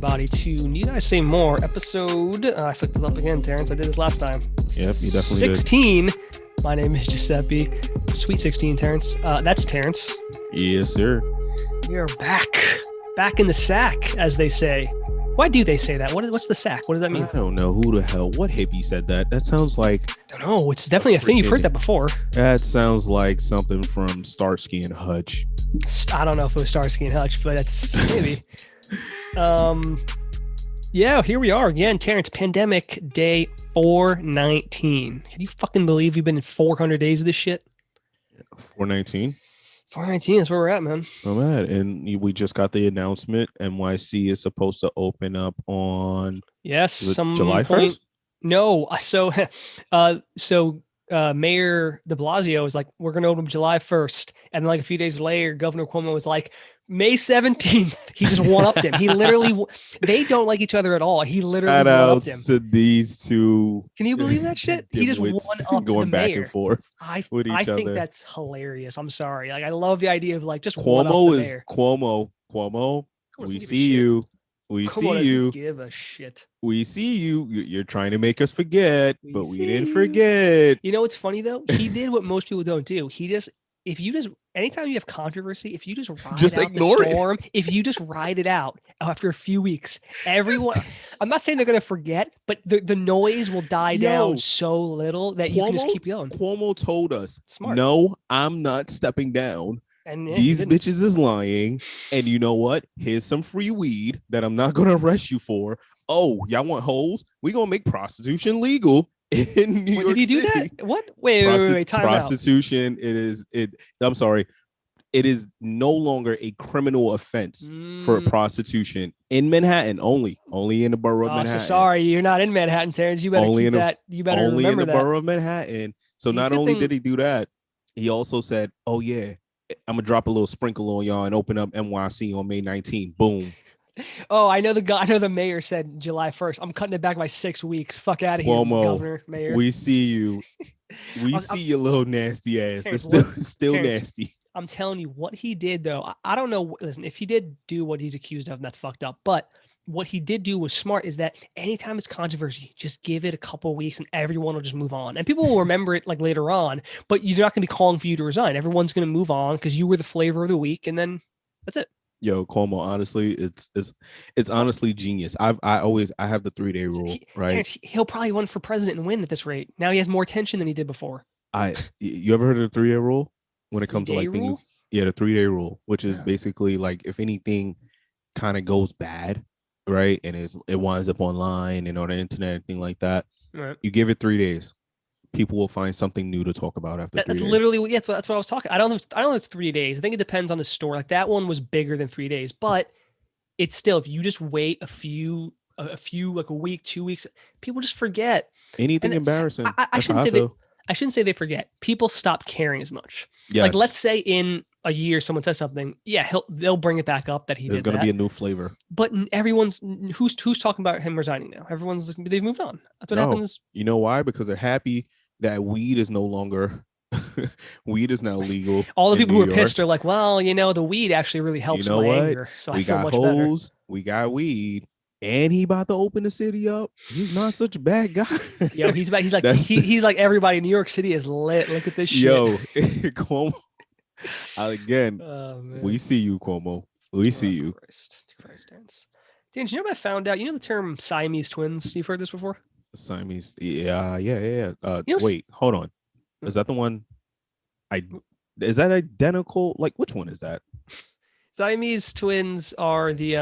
everybody, to Need I Say More episode. I flipped it up again, Terrance. I did this last time. Yep, you definitely 16. Did. My name is Giuseppe. Sweet 16, Terrance. That's Terrance. Yes, sir. We are back. Back in the sack, as they say. Why do they say that? What's the sack? What does that mean? I don't know who the hell. What hippie said that? That sounds like... I don't know. It's definitely a thing. You've heard that before. That sounds like something from Starsky and Hutch. I don't know if it was Starsky and Hutch, but that's maybe. Yeah, here we are again, Terrance. Pandemic day 419. Can you fucking believe we've been in 400 days of this shit? 419? 419 is where we're at, man. Oh, man. And we just got the announcement. NYC is supposed to open up on July 1st? No. So Mayor de Blasio was like, we're going to open July 1st. And then like a few days later, Governor Cuomo was like, May 17th. He just one-upped him. He literally, they don't like each other at all. He literally one-upped him. To these two. Can you believe that shit? He just one-upped going the back mayor. And forth with each other. I think that's hilarious. I'm sorry. Like, I love the idea of like just Cuomo is mayor. Cuomo. We see you. We see you. Give a shit. We see you. You're trying to make us forget, but we didn't forget. You know what's funny though? He did what most people don't do. Anytime you have controversy, if you just ride out the storm, if you just ride it out after a few weeks, everyone, I'm not saying they're going to forget, but the noise will die down so little that you can just keep going. Cuomo told us, Smart. No, I'm not stepping down. And these bitches is lying. And you know what? Here's some free weed that I'm not going to arrest you for. Oh, y'all want hoes? We going to make prostitution legal. In New York did he do City. that? What? Wait, time prostitution. Out. I'm sorry. It is no longer a criminal offense for prostitution in Manhattan only in the borough of Manhattan. So sorry, you're not in Manhattan, Terrance. You better keep that. You better only remember in the borough of Manhattan. So not only did he do that, he also said, "Oh yeah, I'm gonna drop a little sprinkle on y'all and open up NYC on May 19th." Boom. Oh, I know the mayor said July 1st. I'm cutting it back by 6 weeks. Fuck out of here, Cuomo, Governor, Mayor. We see you. We see your little nasty ass. It's still nasty. I'm telling you what he did, though. I don't know. Listen, if he did do what he's accused of, that's fucked up. But what he did do was smart is that anytime it's controversy, just give it a couple of weeks and everyone will just move on. And people will remember it like later on, but you're not going to be calling for you to resign. Everyone's going to move on because you were the flavor of the week. And then that's it. Yo, Cuomo, honestly, it's honestly genius. I have the 3-day rule, right? He'll probably run for president and win at this rate. Now he has more attention than he did before. You ever heard of the 3-day rule when it comes to like rule? things? Yeah, the 3-day rule, which is basically like if anything kind of goes bad, right, and it winds up online and on the internet and thing like that, right. You give it 3 days. People will find something new to talk about after 3 days. That's literally that's what I was talking. I don't know if it's 3 days. I think it depends on the store. Like that one was bigger than 3 days, but it's still, if you just wait a few like a week, 2 weeks, people just forget. Anything embarrassing. I shouldn't say they forget. People stop caring as much. Yes. Like let's say in a year someone says something, they'll bring it back up that There's going to be a new flavor. But everyone's who's talking about him resigning now. They've moved on. That's what happens. You know why? Because they're happy that weed is no longer weed is now legal. All the people who are pissed are like, well, the weed actually really helps my anger. So I feel much better. We got weed. And he about to open the city up. He's not such a bad guy. Yo, he's like everybody in New York City is lit. Look at this shit. Yo, Cuomo. Again, we see you, Cuomo. We see you. Christ. Dan, you know what I found out? You know the term Siamese twins? You've heard this before? Siamese. Yeah. Wait, hold on. Is that the one? Is that identical? Like, which one is that? Siamese twins are the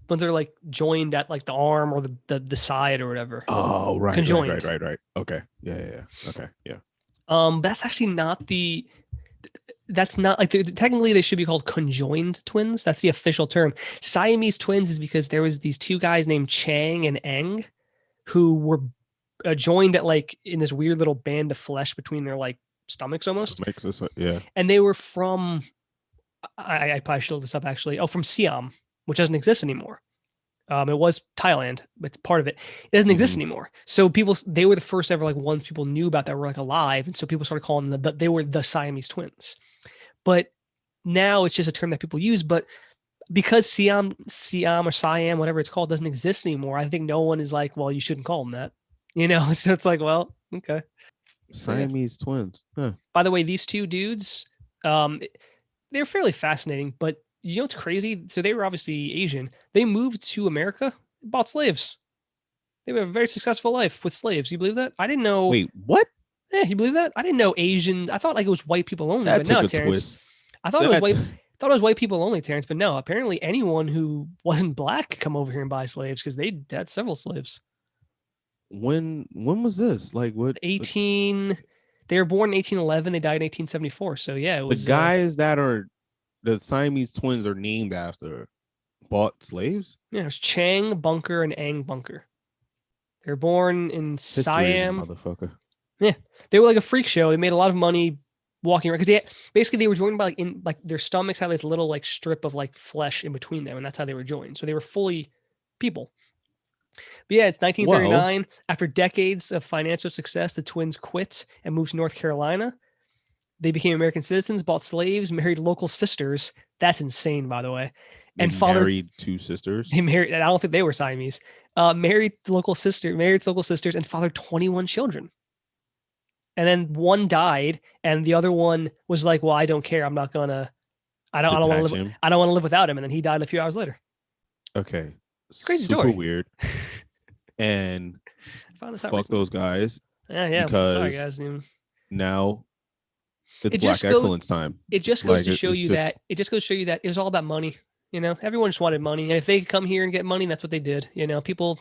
when they're like joined at like the arm or the side or whatever. Oh, right. Conjoined. Right. Okay. Yeah. Okay. Yeah. That's actually not that's not like technically they should be called conjoined twins. That's the official term. Siamese twins is because there was these two guys named Chang and Eng who were joined at like in this weird little band of flesh between their like stomachs almost. Yeah. And they were from, I probably should look this up actually. Oh, from Siam, which doesn't exist anymore. It was Thailand, but it's part of it. It doesn't exist anymore. So they were the first ever like ones people knew about that were like alive. And so people started calling they were the Siamese twins. But now it's just a term that people use. But because Siam or Siam, whatever it's called, doesn't exist anymore. I think no one is like, well, you shouldn't call them that. So it's like, well, okay. So, yeah. Siamese twins. Huh. By the way, these two dudes, um, they're fairly fascinating. But you know what's crazy? So they were obviously Asian. They moved to America, bought slaves. They have a very successful life with slaves. You believe that? I didn't know. Wait, what? Yeah, you believe that? I didn't know Asian. I thought like it was white people only, That but took no, a Terrance. twist. I thought it was white. Thought it was white people only, Terrance, but no. Apparently, anyone who wasn't black could come over here and buy slaves because they had several slaves. When was this? Like what? 18. They were born in 1811. They died in 1874. So yeah, it The was guys that are the Siamese twins are named after bought slaves. yeah, it was Chang Bunker and Ang Bunker. They were born in History is a Siam. motherfucker. Yeah, they were like a freak show. They made a lot of money walking around because basically they were joined by like their stomachs had this little like strip of like flesh in between them, and that's how they were joined. So they were fully people. But yeah, it's 1939. Whoa. After decades of financial success, the twins quit and moved to North Carolina. They became American citizens, bought slaves, married local sisters. That's insane, by the way. And married two sisters. They married. I don't think they were Siamese. Married local sisters, and fathered 21 children. And then one died, and the other one was like, "Well, I don't care. I'm not gonna. I don't want to live. I don't want to live without him." And then he died a few hours later. Okay, crazy super story. Weird. And fuck those guys. Yeah. Because sorry, guys. now it's Black Excellence time. It just goes to show you that. It just goes to show you that it was all about money. Everyone just wanted money, and if they could come here and get money, that's what they did. People.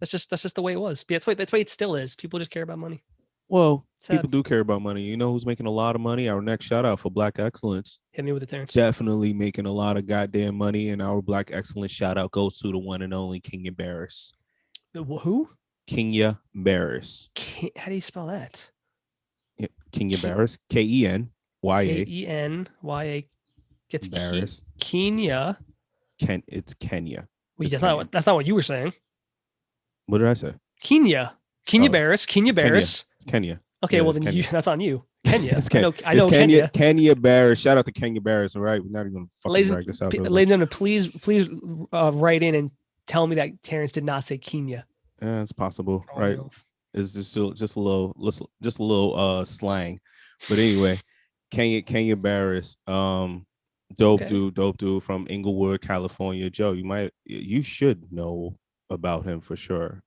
That's just the way it was. That's why it still is. People just care about money. Well, people do care about money. You know who's making a lot of money? Our next shout out for Black Excellence. Hit me with the Terrance. Definitely making a lot of goddamn money, and our Black Excellence shout out goes to the one and only Kenya Barris. Who? Kenya Barris. How do you spell that? Kenya Barris. Kenya. Kenya. Gets Barris. Kenya. It's Kenya. Wait, that's not what you were saying. What did I say? Kenya Barris. Kenya Barris. Kenya. Okay, well then that's on you. Kenya. I know Kenya. Kenya Barris. Shout out to Kenya Barris. All right, we're not even fucking drag this out. Ladies and gentlemen, please write in and tell me that Terrance did not say Kenya. Yeah, it's possible, right? It's just a little slang, but anyway, Kenya Barris, dope dude from Inglewood, California. Joe, you should know about him for sure.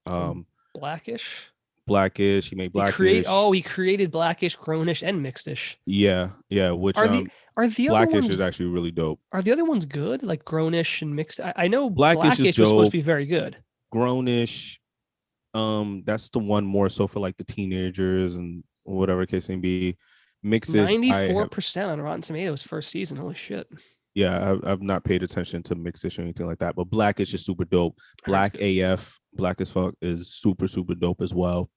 Blackish. He made Blackish. He created Blackish, Grownish, and Mixedish. Yeah. Which are the Blackish other ones, is actually really dope. Are the other ones good? Like Grownish and Mixed. I know Blackish was supposed to be very good. Grownish, that's the one more so for like the teenagers and whatever the case may be. Mixedish, 94% on Rotten Tomatoes first season. Holy shit. Yeah, I've not paid attention to Mixedish or anything like that, but Blackish is super dope. Black AF, Black as Fuck is super, super dope as well.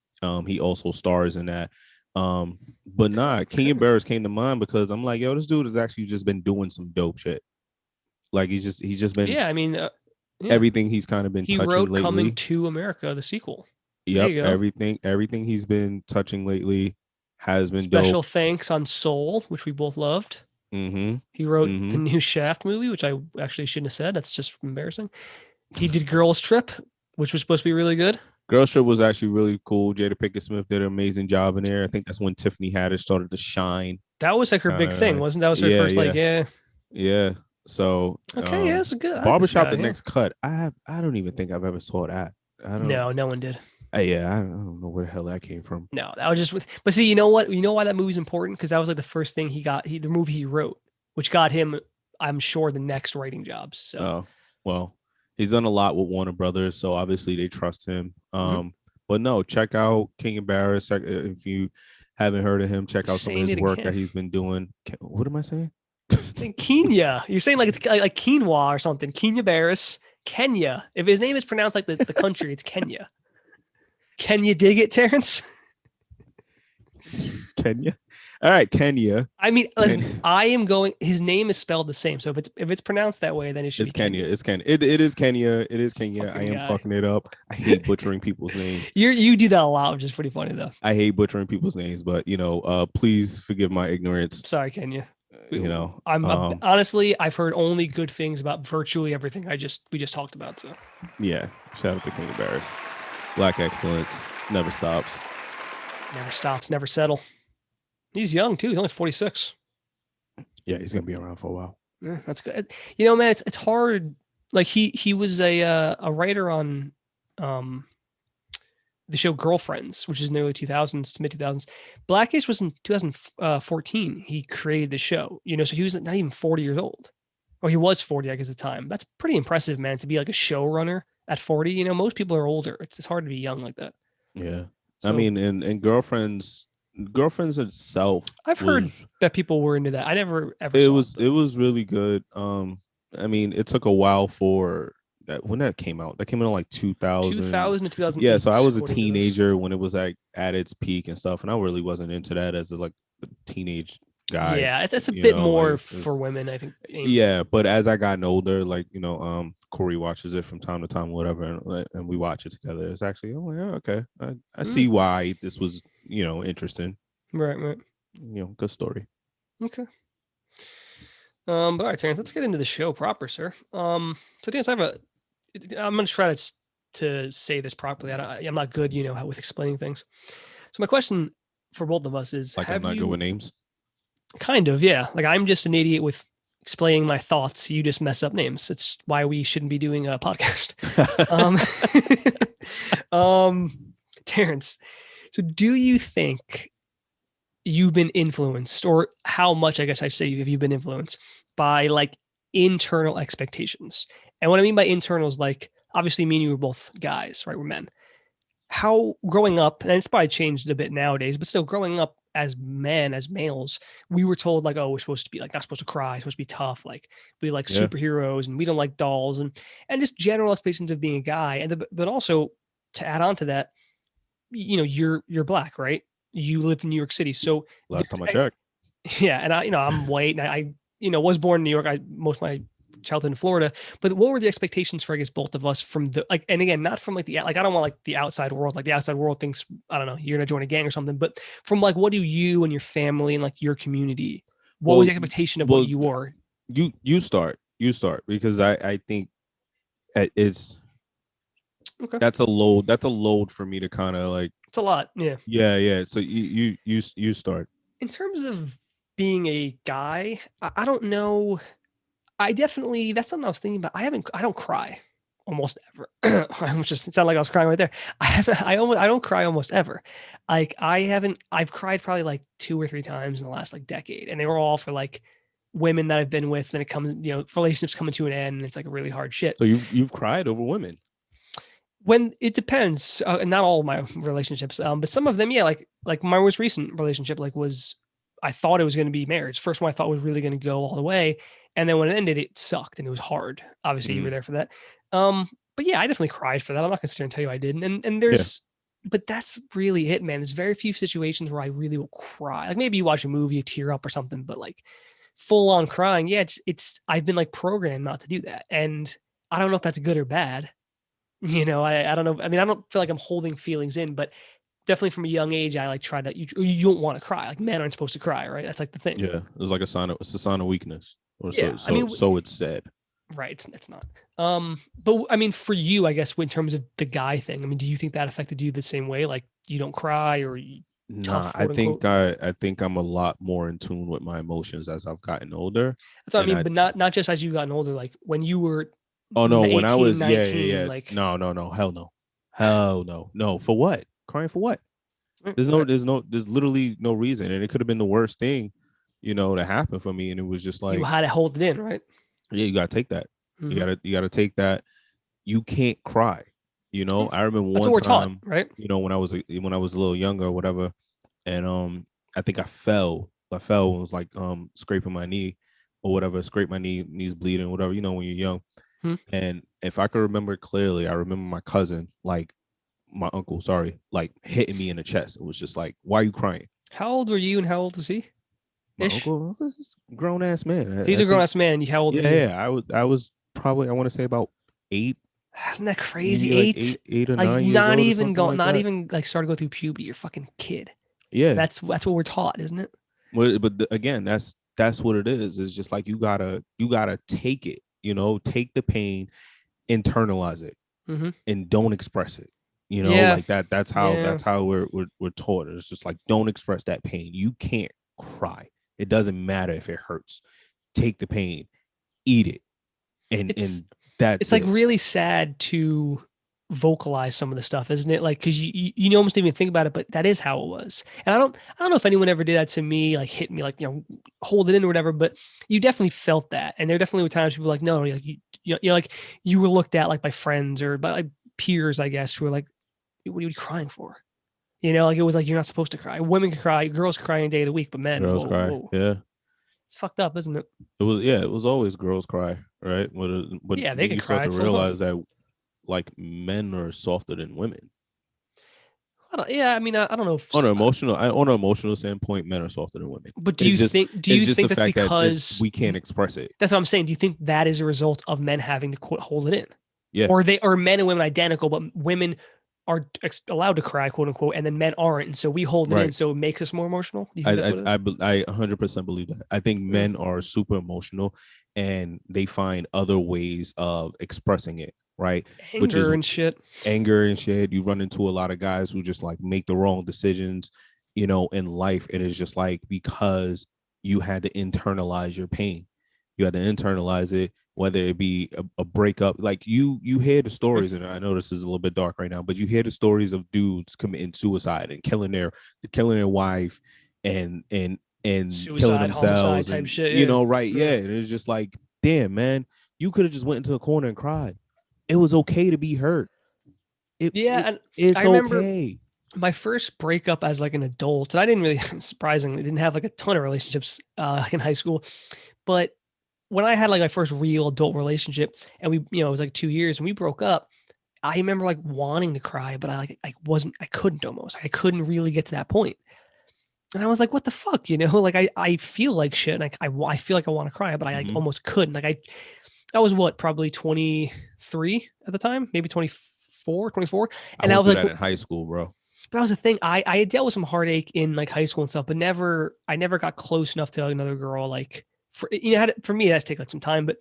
He also stars in that. But nah, Kenya Barris came to mind because I'm like, yo, this dude has actually just been doing some dope shit. Like he's just been. Yeah, I mean, everything he's kind of been. He touching wrote lately. Coming to America, the sequel. Yep, everything he's been touching lately has been dope. Special thanks on Soul, which we both loved. Mm-hmm. He wrote the new Shaft movie, which I actually shouldn't have said. That's just embarrassing. He did Girls Trip, which was supposed to be really good. Girls Trip was actually really cool. Jada Pinkett Smith did an amazing job in there. I think that's when Tiffany Haddish started to shine. That was like her big thing, wasn't that? Was her first Yeah. So okay, that's good. Barbershop, the next cut. I don't even think I've ever saw that. No one did. I don't know where the hell that came from. No, that was just. But see, you know what? You know why that movie's important? Because that was like the first thing he got. The movie he wrote, which got him, I'm sure, the next writing jobs. So. Oh well, he's done a lot with Warner Brothers, so obviously they trust him. But no, check out Kenya Barris. If you haven't heard of him, check out some of his work that he's been doing. What am I saying? Kenya. You're saying like it's like quinoa or something. Kenya Barris. Kenya. If his name is pronounced like the country, it's Kenya. Can you dig it, Terrance? Kenya. All right, Kenya. I mean, listen, I am going. His name is spelled the same, so if it's pronounced that way, then it should be Kenya. It's Kenya. It is Kenya. It is Kenya. I am fucking it up. I hate butchering people's names. You do that a lot, which is pretty funny though. I hate butchering people's names, but please forgive my ignorance. Sorry, Kenya. I'm honestly, I've heard only good things about virtually everything we just talked about. So yeah, shout out to King of Bears. Black excellence never stops. never stops, never settle. He's young too. He's only 46. Yeah, he's gonna be around for a while. Yeah, that's good. Man, it's hard. Like he was a writer on um the show Girlfriends, which is in the early 2000s to mid 2000s. Blackish was in 2014. He created the show, so he was not even 40 years old. Or he was 40, I guess, at the time. That's pretty impressive, man, to be like a showrunner at 40. Most people are older. It's hard to be young like that. Yeah. So, I mean, and Girlfriends itself I've heard that people were into that. I never ever it saw was it was really good. I mean, it took a while for that when that came out. That came out in like 2000. 2000 to 2008. Yeah, so I was a teenager when it was like at its peak and stuff, and I really wasn't into that as a teenage guy. Yeah, it's a bit more for women, I think. Yeah, but as I got older, Corey watches it from time to time, whatever, and we watch it together. It's actually, oh yeah, okay, I see why this was, interesting. Right. Good story. Okay. But all right, Terrance, let's get into the show proper, sir. So Terrance, I'm gonna try to say this properly. I'm not good, with explaining things. So my question for both of us is, I'm not good with names. Kind of, yeah. Like I'm just an idiot with explaining my thoughts. You just mess up names. It's why we shouldn't be doing a podcast. Terrance, so do you think you've been influenced, or how much, I guess I say, have you been influenced by internal expectations? And what I mean by internal is obviously me and you were both guys, right? We're men. How growing up, and it's probably changed a bit nowadays, but still growing up as men, as males, we were told oh, we're supposed to be not supposed to cry, supposed to be tough, we superheroes, and we don't like dolls, and just general expectations of being a guy. And but also to add on to that, you're black, right? You live in New York City, so last time I checked, yeah, and I'm white, and I was born in New York. Most of my childhood in Florida, but what were the expectations for, I guess, both of us from the and again, not from I don't want the outside world, the outside world thinks, I don't know, you're gonna join a gang or something, but from what do you and your family and your community, what was the expectation of what you were? You start because I think it's okay. That's a load for me to kind of it's a lot. Yeah. So you start. In terms of being a guy, I don't know. I definitely, that's something I was thinking about. I don't cry almost ever. It sounded like I was crying right there. I don't cry almost ever. I've cried probably 2 or 3 times in the last decade. And they were all for women that I've been with, and it comes, relationships coming to an end, and it's a really hard shit. So you've cried over women? When it depends, not all of my relationships, but some of them, yeah, like my most recent relationship, I thought it was going to be marriage. First one I thought was really going to go all the way. And then when it ended, it sucked and it was hard. Obviously, you were there for that. But yeah, I definitely cried for that. I'm not going to sit here and tell you I didn't. And there's, but that's really it, man. There's very few situations where I really will cry. Maybe you watch a movie, you tear up or something, but full on crying. Yeah, I've been programmed not to do that. And I don't know if that's good or bad. I don't know. I mean, I don't feel like I'm holding feelings in, but definitely from a young age, I try to, you don't want to cry. Men aren't supposed to cry, right? That's the thing. Yeah. It's it's a sign of weakness. Or yeah, so it's said. Right. It's not. But I mean, for you, I guess, in terms of the guy thing, I mean, do you think that affected you the same way? You don't cry, or nah, I think I'm a lot more in tune with my emotions as I've gotten older. That's what I mean, but not just as you gotten older, when you were. Oh no, 18, when I was 19, yeah. No, hell no. For what? Crying for what? There's literally no reason, and it could have been the worst thing, to happen for me, and it was just you had to hold it in, right? Yeah, you gotta take that. Mm-hmm. You gotta take that. You can't cry. I remember That's one what we're time, taught, right? When I was a little younger or whatever, and I think I fell. I fell and was scraping my knee or whatever, scrape my knees bleeding, whatever. When you're young. And if I could remember clearly, I remember my cousin, my uncle, hitting me in the chest. It was just why are you crying? How old were you and how old was he? My uncle was a grown ass man. He's a grown ass man. How old were you? Yeah, I was probably, I want to say about 8. Isn't that crazy? Eight or 9 years not old even started to go through puberty. You're a fucking kid. Yeah, that's what we're taught, isn't it? Well, but again, that's That's what it is. It's just like you gotta take it, take the pain, internalize it, Hmm. and don't express it. Yeah. Like that. That's how Yeah. we're taught. It's just like, don't express that pain. You can't cry. It doesn't matter if it hurts. Take the pain, eat it, and It's that's it's like it. really sad to vocalize some of the stuff, isn't it? Like, because you almost didn't even think about it, but that is how it was. And I don't know if anyone ever did that to me, like hit me, like hold it in or whatever. But you definitely felt that, and there definitely were times people were like, no, like like you were looked at like by friends or by like peers, I guess, who were like, what are you crying for? Like it was like you're not supposed to cry. Women can cry, girls cry any day of the week, but men, Girls whoa, cry. whoa, Yeah. it's fucked up, isn't it? It was, yeah, it was always girls cry, right? But Yeah, they then can you start cry. to It's so fun. realize that like men are softer than women. Yeah, I mean, I don't know if, On an emotional standpoint, men are softer than women. but It's just do it's you just the think that's fact that because we can't express it. that's what I'm saying? Do you think that is a result of men having to quote hold it in, Yeah. or they or men and women identical, but women are allowed to cry, quote unquote, and then men aren't, and so we hold it in, Right. so it makes us more emotional? Do you think that's what it is? I 100% believe that. I think Mm. men are super emotional, and they find other ways of expressing it, right? Which is Anger and shit. anger and shit. You run into a lot of guys who just like make the wrong decisions, in life. It is just like, because you had to internalize your pain. You had to internalize it, whether it be a breakup. Like you hear the stories, and I know this is a little bit dark right now, but you hear the stories of dudes committing suicide and killing their wife, and killing Suicide, homicide themselves, type and shit. Yeah. right, yeah. Yeah. And it's just like, damn, man, you could have just went into a corner and cried. It was okay to be hurt. it, Yeah, it and I it's remember okay. my first breakup as like an adult, and I didn't really, surprisingly, didn't have like a ton of relationships in high school, but when I had like my first real adult relationship, and it was like 2 years, and we broke up. I remember like wanting to cry, but I couldn't almost, I couldn't really get to that point, and I was like, what the fuck, like I feel like shit, and I feel like I want to cry, but I like Mm-hmm. almost couldn't. Like I was what, probably 23 at the time, maybe 24, 24, I and I went was through like, that in high school, bro. but that was the thing. I had dealt with some heartache in like high school and stuff, but I never got close enough to another girl. Like for me, it has to take like some time, but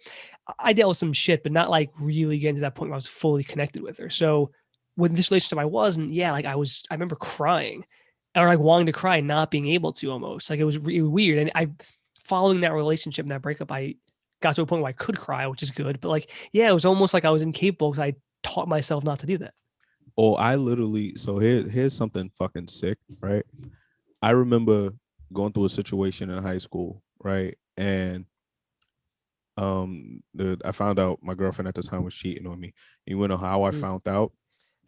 I dealt with some shit, but not like really getting to that point where I was fully connected with her. So with this relationship, I wasn't, yeah, like I remember crying or like wanting to cry, not being able to almost like it was really weird. And following that relationship and that breakup, I got to a point where I could cry, which is good. But like, yeah, it was almost like I was incapable because I taught myself not to do that. Oh, I literally, so here's something fucking sick, right? I remember going through a situation in high school, right? And I found out my girlfriend at the time was cheating on me. You wanna know how I Mm. found out?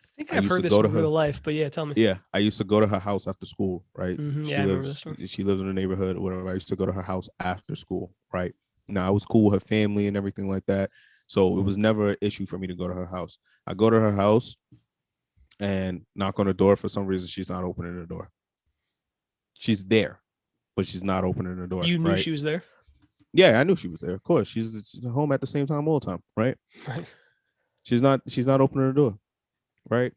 I think I I've used heard to this go to in her. real life, but yeah, tell me. Yeah, I used to go to her house after school, right? Yeah, I remember this one. She lives in the neighborhood or whatever. I used to go to her house after school, right? Now I was cool with her family and everything like that. So it was never an issue for me to go to her house. I go to her house and knock on the door. For some reason, she's not opening the door. She's there, but she's not opening the door, You knew right? she was there, Yeah, I knew she was there. Of course, she's home at the same time all the time, right? right? She's not opening the door, right?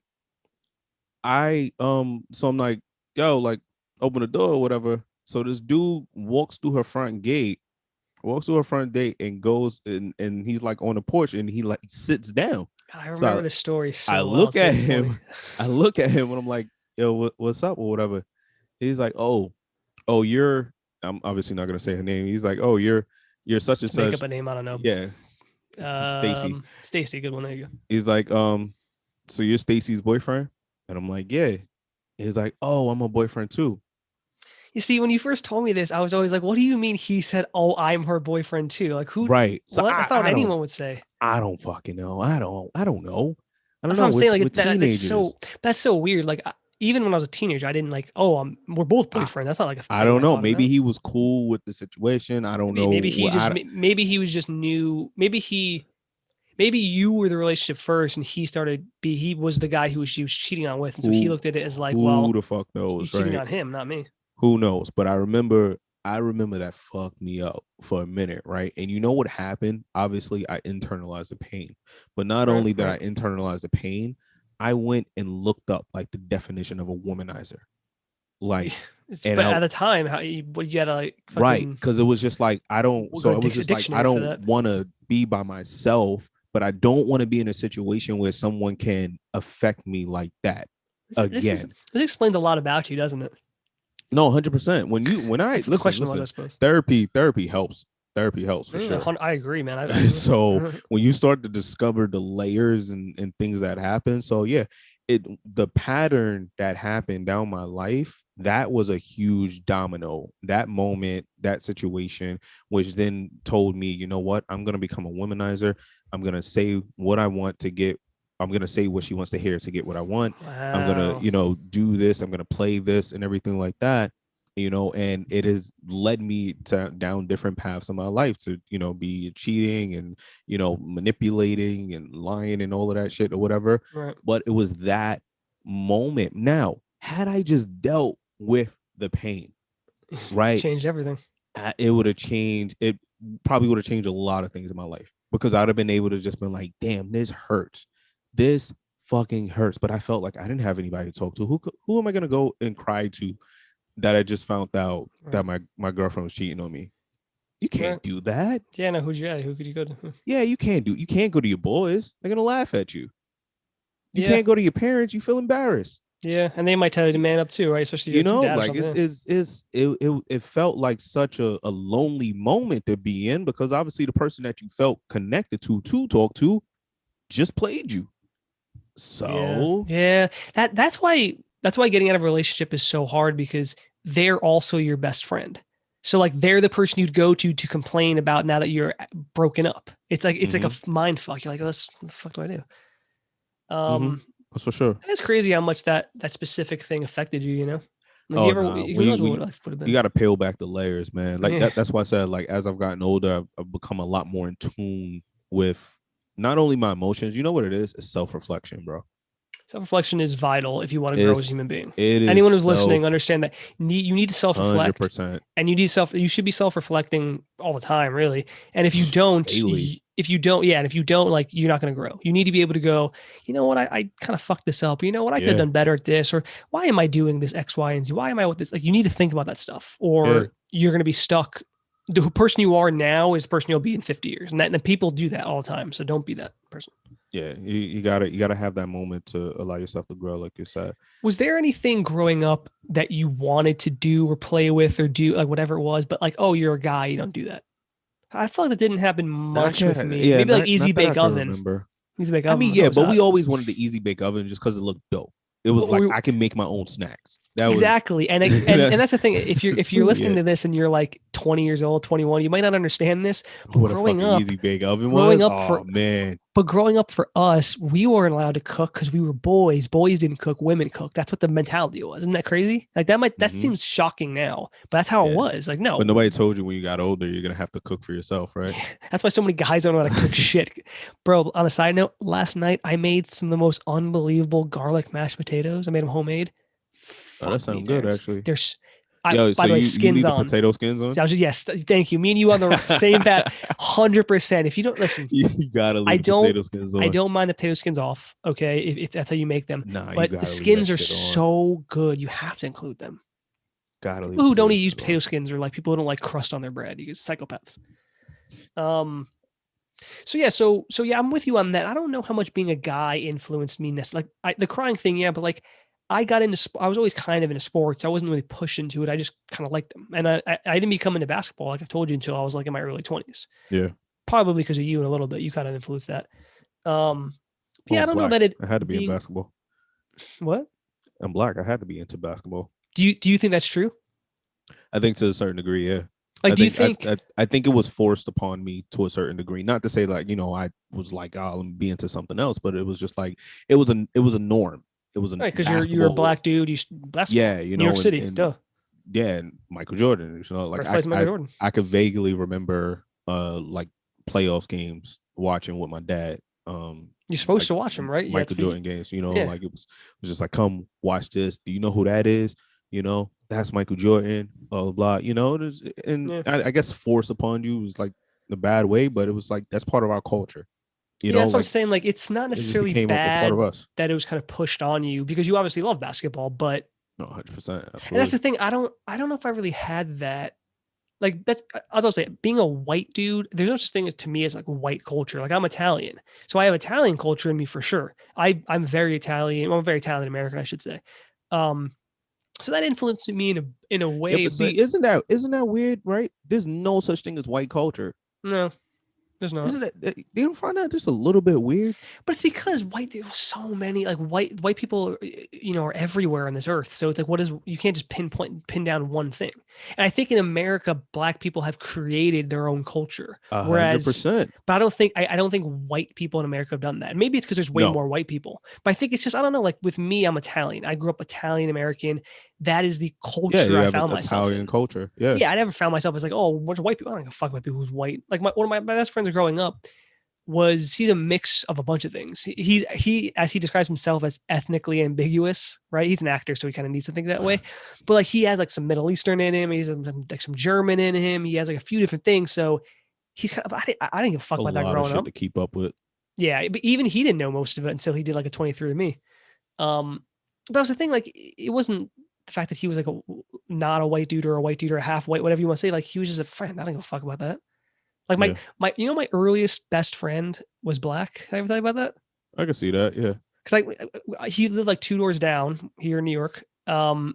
So I'm like, yo, like, open the door or whatever. So this dude walks to her front gate and goes, and he's like on the porch, and he like sits down. God, I So remember this story I so well. look at It's funny. him, I look at him and I'm like, yo, what's up or whatever. He's like, oh, I'm obviously not gonna say her name. He's like, oh, you're such and Just make up such. a name. I don't know. Yeah, Stacy. Stacy, good one. There you go. He's like, so you're Stacy's boyfriend? And I'm like, yeah. He's like, oh, I'm a boyfriend too. You see, when you first told me this, I was always like, "What do you mean?" He said, "Oh, I'm her boyfriend too." Like, who? Right. So What? I That's not what I don't anyone would say. I don't fucking know. I don't know. I don't That's what know. I'm We're saying. we're Like that. It's teenagers. so. That's so weird. Like even when I was a teenager, I didn't like. Oh, we're both I boyfriend. That's not like a I thing don't I know. thought Maybe about. he was cool with the situation. I don't Maybe know. he just maybe he was just new. Maybe you were the relationship first, and he was the guy she was cheating on with, and so he who looked at it as like, who well, the fuck she's knows, cheating right? on him, not me. Who knows? But I remember that fucked me up for a minute, right? And you know what happened? Obviously, I internalized the pain. But not Right, only did I right. internalize the pain, I went and looked up like the definition of a womanizer. Like And But I at the time, how you had to like right, fucking because it was just like I don't. go So to it was just like I dictionary for don't that. want to be by myself, but I don't want to be in a situation where someone can affect me like that This is again. this explains a lot about you, doesn't it? No, 100%. When I That's what the listen, question was, I listen, suppose. therapy helps. Therapy helps for Yeah, sure. I agree, man. I agree. So when you start to discover the layers and things that happen, so yeah, the pattern that happened down my life, that was a huge domino. That moment, that situation, which then told me, you know what, I'm gonna become a womanizer. I'm gonna say what I want to get. I'm gonna say what she wants to hear to get what I want. I'm gonna, Wow. do this. I'm gonna play this and everything like that. And it has led me down different paths in my life to, be cheating and, manipulating and lying and all of that shit or whatever. Right. But it was that moment. Now, had I just dealt with the pain, right, Changed everything. it would have changed. It probably would have changed a lot of things in my life because I'd have been able to just been like, damn, this hurts. This fucking hurts. But I felt like I didn't have anybody to talk to. Who am I going to go and cry to that I just found out Right. that my girlfriend was cheating on me? You can't Right. do that. Yeah, no, who could you go to? Yeah, you can't go to your boys. They're gonna laugh at you. You Yeah. can't go to your parents. You feel embarrassed. Yeah. And they might tell you to You, man up too, right? Especially your dad or like something. it felt like such a lonely moment to be in because obviously the person that you felt connected to talk to just played you. Yeah. So Yeah. That's why getting out of a relationship is so hard because they're also your best friend. So like they're the person you'd go to complain about now that you're broken up. It's like a mm-hmm, mind fuck. You're like, oh, what the fuck do I do? mm-hmm, Um, that's for sure. it's crazy how much that specific thing affected you. Like you Oh ever no, who knows what life would have you been. got to peel back the layers, man. Like Yeah. that's why I said like as I've gotten older, I've become a lot more in tune with not only my emotions. You know what it is? It's self reflection, bro. Self-reflection is vital if you want to grow as a It's human being. it is Anyone who's listening, self understand that you need to hundred self-reflect, percent and you should be self-reflecting all the time, really. And if you don't, daily. yeah, and if you don't, like, you're not going to grow. You need to be able to go, you know what, I kind of fucked this up. You know what, I could have Yeah, done better at this, or why am I doing this X, Y, and Z? Why am I with this? Like, you need to think about that stuff, yeah, or you're going to be stuck. The person you are now is the person you'll be in 50 years, and people do that all the time. So don't be that person. yeah. You gotta have that moment to allow yourself to grow, like you said. Was there anything growing up that you wanted to do or play with or do like whatever it was, but like, oh, you're a guy, you don't do that? I feel like that didn't happen Not much with can, me. yeah, Maybe like not easy that I bake can oven. remember. Easy bake I oven mean, was yeah, always but we hot. always wanted the easy bake oven just because it looked dope. It was like I can make my own snacks. That was Exactly. And that's the thing. If you're listening yeah. to this and you're like 20 years old, 21, you might not understand this, but What a fucking easy bake oven growing was. up Oh for man. But growing up for us, we weren't allowed to cook because we were boys. Boys didn't cook, women cooked. That's what the mentality was. Isn't that crazy? Like that Hmm. seems shocking now, but that's how it Yeah. was. Like, But no, nobody told you when you got older you're gonna have to cook for yourself, right? that's why so many guys don't know how to cook shit. Bro, on a side note, last night I made some of the most unbelievable garlic mashed potatoes. I made them homemade. Oh, that Fuck me, sounds good Terrance. actually. There's Yo, by so the way, you skins leave the on. potato skins on? So I was just, yes, thank you. Me and you on the same path, 100%. If you don't listen, You gotta I leave the don't potato skins I on. don't mind the potato skins off, okay, if that's how you make them. Nah, you But the gotta leave that skins are shit on. so good, you have to include them. Gotta leave People who don't potato even use skins potato on. skins are like people who don't like crust on their bread. You get psychopaths. Um. So yeah, I'm with you on that. I don't know how much being a guy influenced me. Like the crying thing, yeah, but like I got into. I was always kind of into sports. I wasn't really pushed into it. I just kind of liked them, and I didn't become into basketball like I told you until I was like in my early 20s. Yeah. Probably because of you and a little bit. You kind of influenced that. Um. Well, Yeah, I I'm don't know black. that it I had to be in being basketball. what. I'm black. I had to be into basketball. Do you think that's true? I think to a certain degree, yeah. Like, I do you think think I think it was forced upon me to a certain degree. Not to say like I was like, oh, let me be into something else, but it was just like it was a norm. It was a right? Because you're a basketball. black dude. You basketball, Yeah, New York City, and duh. yeah, and Michael Jordan. Like Birthplace of Michael Jordan. I could vaguely remember like playoffs games watching with my dad. You're supposed Like to watch them, right? Yeah, it's Michael for you. Jordan games. Yeah, Like it was just like, come watch this. Do you know who that is? That's Michael Jordan. Blah blah blah. And yeah, I guess force upon you was like the bad way, but it was like that's part of our culture. yeah. That's what I'm Like saying. Like, it's not it just necessarily became a part of bad us. that it was kind of pushed on you because you obviously love basketball, but No, 100%, And that's absolutely. the thing. I don't know if I really had that. Like that's as I'll say, being a white dude, there's no such thing to me as like white culture. Like I'm Italian, so I have Italian culture in me for sure. I'm very Italian. Well, I'm very Italian American, I should say. Um, so that influenced me in a Yeah, way, but but see, isn't that weird, right? There's no such thing as white culture. no, there's not. Isn't it? You don't find that just a little bit weird? But it's because there's so many like white people, are everywhere on this earth. So it's like, what is you can't just pin down one thing. And I think in America, black people have created their own culture, A hundred whereas, percent. but I don't think white people in America have done that. And maybe it's because there's way No. more white people. But I think it's just I don't know. Like with me, I'm Italian. I grew up Italian American. That is the Yeah, culture you I have found myself Italian in. culture. Yeah. Yeah, I never found myself as like, oh, what's white people? I don't give a fuck about people who's white. Like one of my best friends growing up he's a mix of a bunch of things. He as he describes himself as ethnically ambiguous, right? He's an actor, so he kind of needs to think that way. But like he has like some Middle Eastern in him, he's like some German in him. He has like a few different things. So he's kind of I didn't give a fuck A about that lot of growing shit up. to keep up with. Yeah, but even he didn't know most of it until he did like a 23andMe. But that was the thing, like it wasn't the fact that he was like not a white dude or a white dude or a half white, whatever you want to say. Like he was just a friend. I don't give a fuck about that. Like my Yeah, my my earliest best friend was black. Did I ever tell you about that? I can see that. Yeah. Because he lived like two doors down here in New York. And